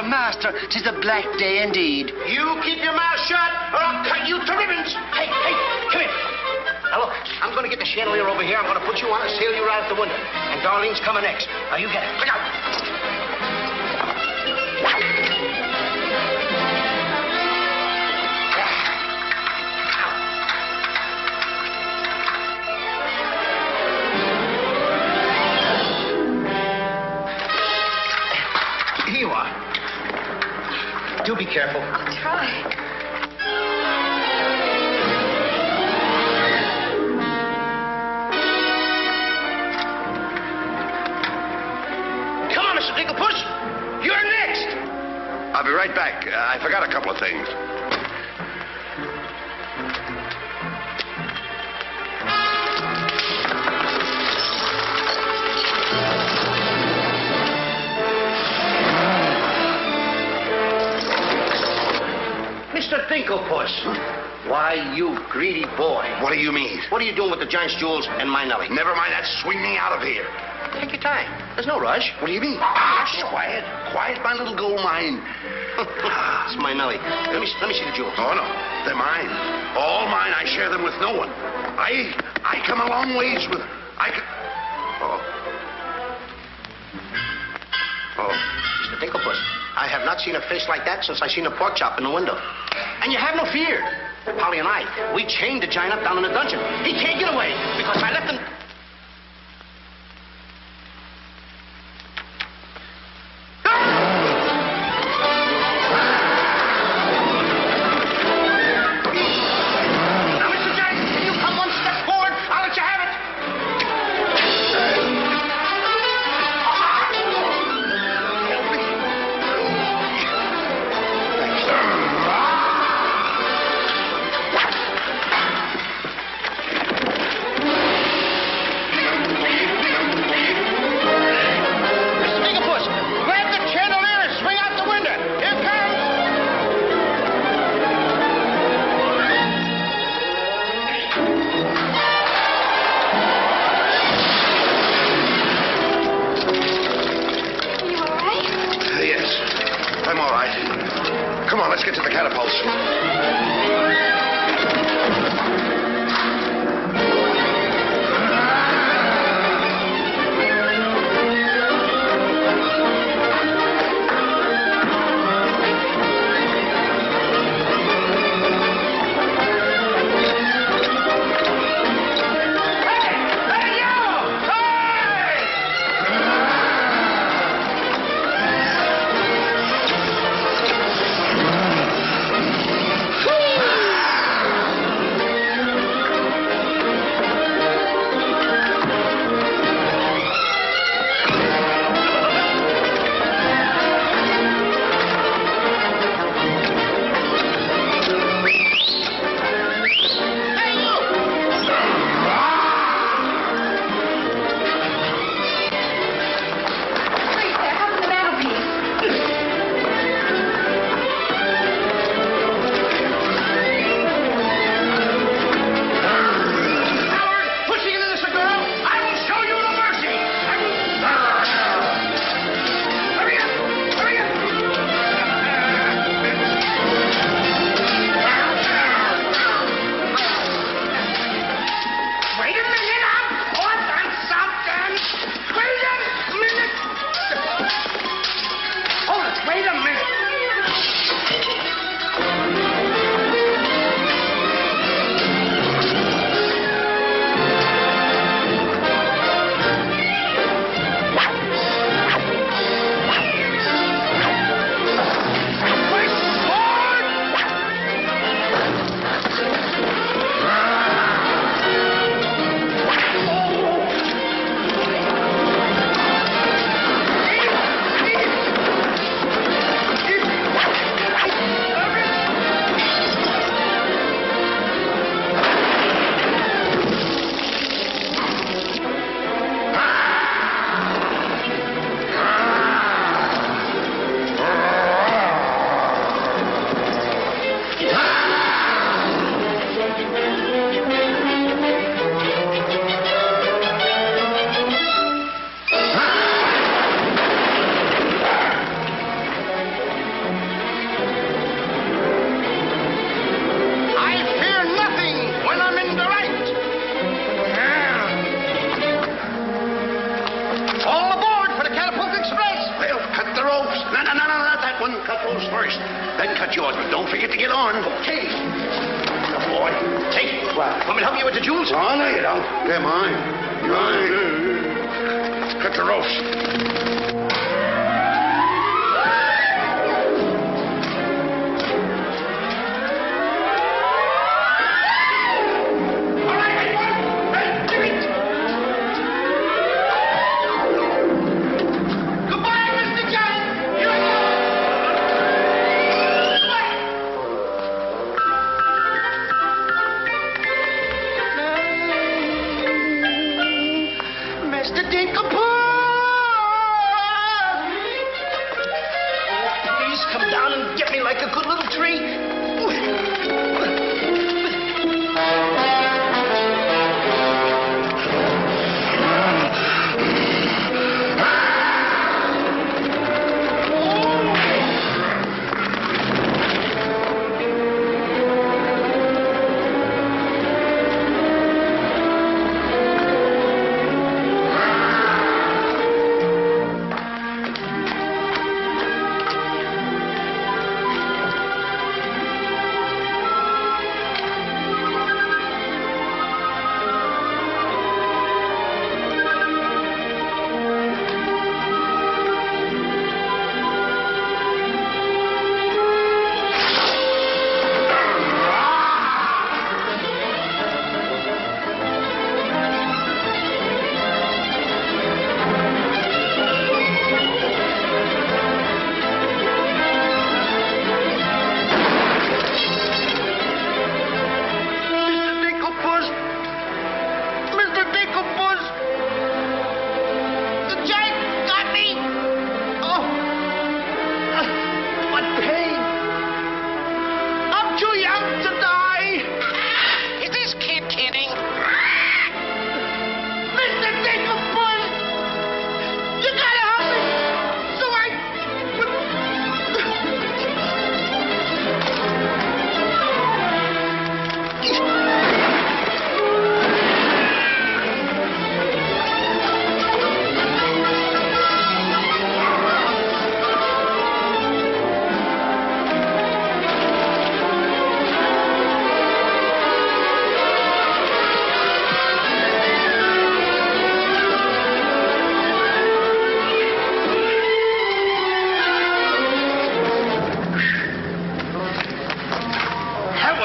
Master, 'tis a black day indeed. You keep your mouth shut, or I'll cut you to ribbons. Hey, come here. Now, look, I'm going to get the chandelier over here. I'm going to put you on and sail you right out the window. And Darlene's coming next. Now, you get it. Look out. Here you are. Do be careful. I'll try. Come on, Mr. Dinklebus. You're next. I'll be right back. I forgot a couple of things. Mr. Dinklepuss. Why, you greedy boy. What do you mean? What are you doing with the giant's jewels and my Nellie? Never mind that. Swing me out of here. Take your time. There's no rush. What do you mean? Shh, quiet. Quiet, my little gold mine. It's my Nellie. Let me see the jewels. Oh, no. They're mine. All mine. I share them with no one. I come a long ways with... Oh, Mr. Dinklepuss, I have not seen a face like that since I seen a pork chop in the window. And you have no fear. Polly and I, we chained the giant up down in the dungeon. He can't get away because I left him... Now, Mr. Giant, can you come one step forward? I'll let you have it. I'm all right. Come on, let's get to the catapults. First, then cut yours, but don't forget to get on. Okay. Boy, take it. Want me to help you with the jewels? Oh, no, you don't. They're mine. Mine. Cut the ropes.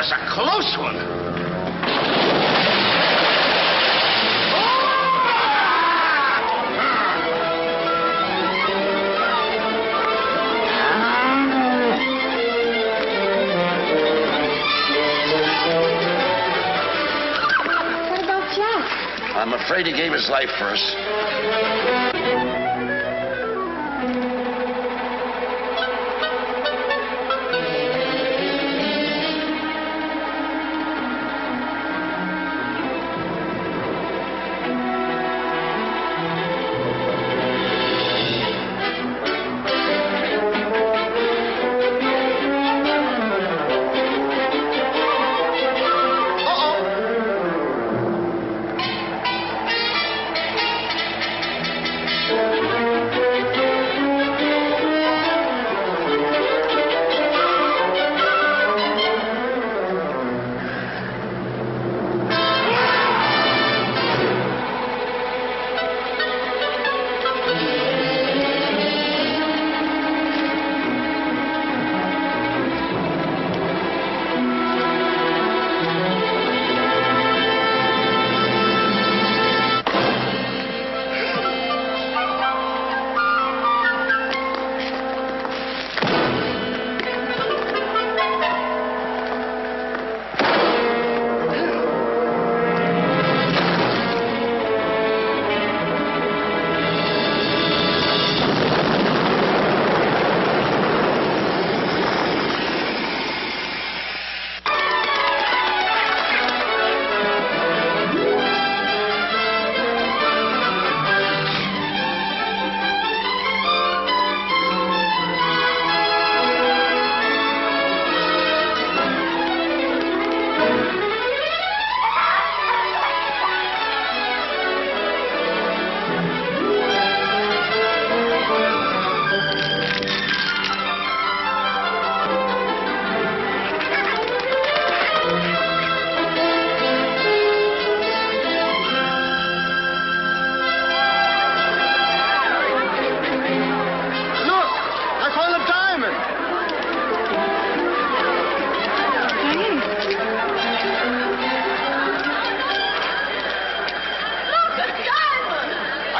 was a close one. What about Jack? I'm afraid he gave his life for us.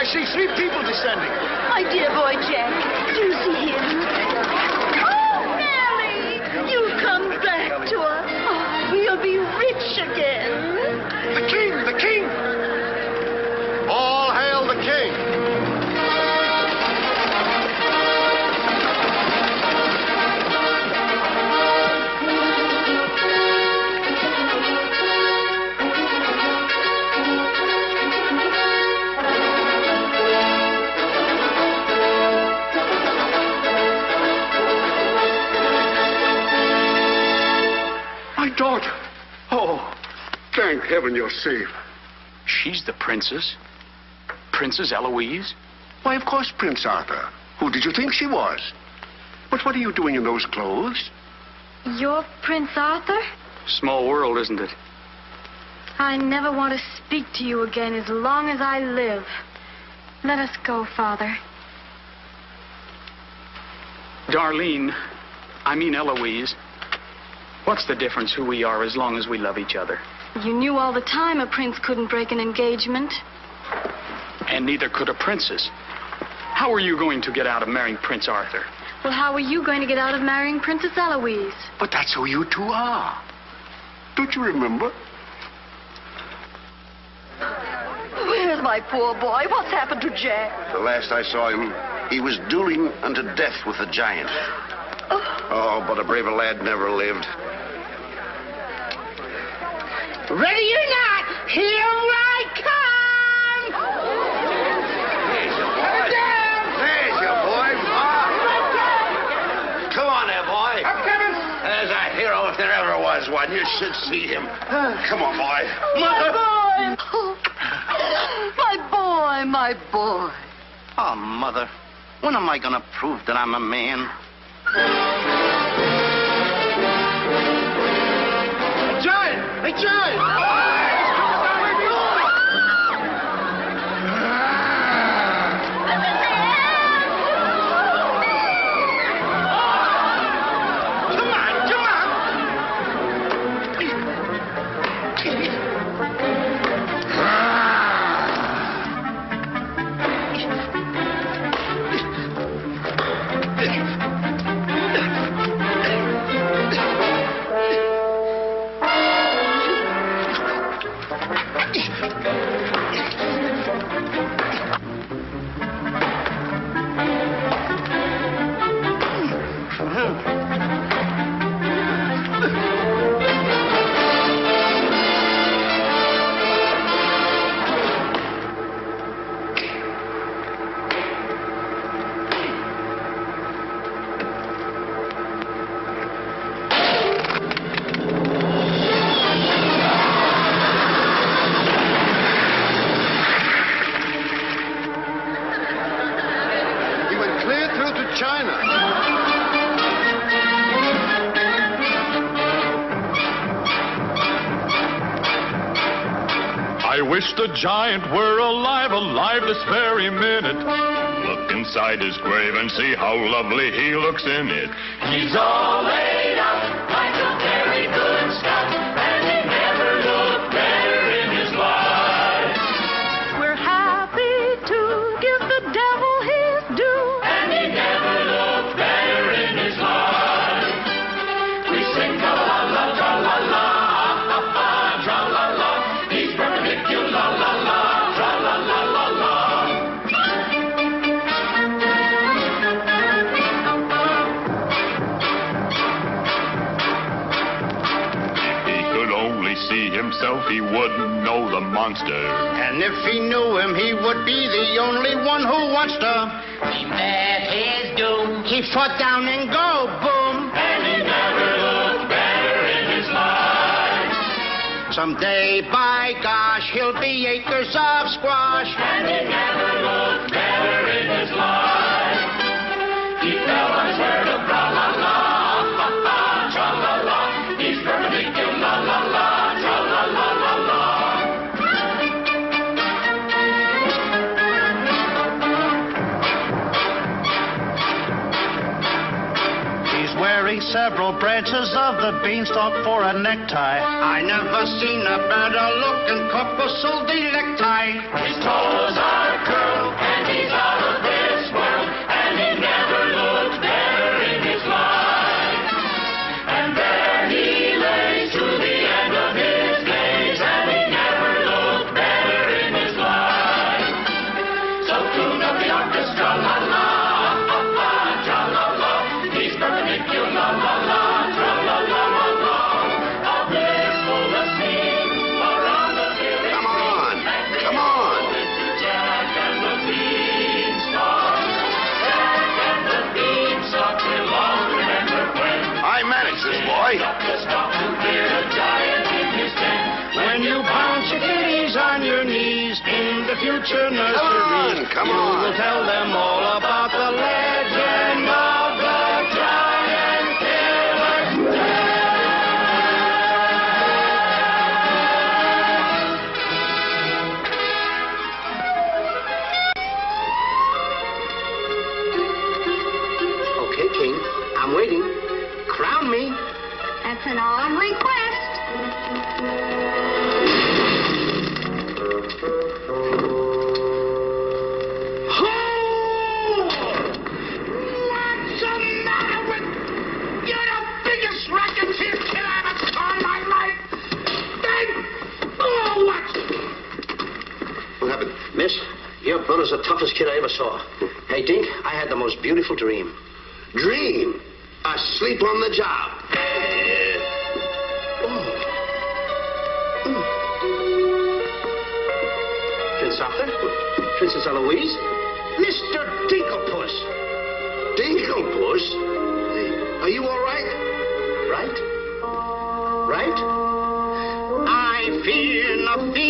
see 3 people descending. My dear boy, Jack. Do you see him? Oh, Nellie! You've come back to us. Oh, we'll be rich again. The king! The king! All hail the king! Daughter. Oh, thank heaven you're safe. She's the princess. Princess Eloise? Why, of course, Prince Arthur. Who did you think she was? But what are you doing in those clothes? You're Prince Arthur? Small world, isn't it? I never want to speak to you again as long as I live. Let us go, Father. Darlene, I mean Eloise. What's the difference who we are as long as we love each other? You knew all the time a prince couldn't break an engagement. And neither could a princess. How are you going to get out of marrying Prince Arthur? Well, how are you going to get out of marrying Princess Eloise? But that's who you two are. Don't you remember? Where's my poor boy? What's happened to Jack? The last I saw him, he was dueling unto death with a giant. Oh, but a braver lad never lived. Ready or not, here I come! There's your boy. Come on there, boy. I'm coming. There's a hero if there ever was one. You should see him. Come on, boy. My boy! My boy! Oh, Mother, when am I going to prove that I'm a man? Giant! Hey, Giant! wish the giant were alive this very minute. Look inside his grave and see how lovely he looks in it. He's all laid out like a very good scout, and he never looked better in his life. We're happy to give the devil his due, and he never looked better in his life. We sing tra-la-la, tra-la-la, ah-ha-ha, tra-la-la. He's perpendicular, la-la, tra-la-la-la-la. See himself, he wouldn't know the monster. And if he knew him, he would be the only one who watched her. He met his doom. He fought down and go, boom. And he never looked better in his life. Someday, by gosh, he'll be acres of squash. And he never looked better in his life. He fell on his word of tra-la-la, ha-ha, tra-la-la. He's perpendicular, la-la. Wearing several branches of the beanstalk for a necktie. I never seen a better looking couple so necktie. His toes are curled and he's out of this world, and he never looked better in his life. And there he lays to the end of his days, and he never looked better in his life. So tune up the orchestra, la la. When you bounce your kitties on your knees in the future nursery, come on. You will tell them all about the legend of the giant killer. Okay, King, I'm waiting. Crown me. That's an odd request. What's the matter with... You're the biggest racketeer kid I ever saw in my life. What happened? Miss, your brother's the toughest kid I ever saw. Hey, Dink, I had the most beautiful dream. Dream? Asleep on the job. Prince Arthur? Princess Eloise? Mr. Dinklepuss. Dinklepuss? Are you all right? Right? Right? I fear nothing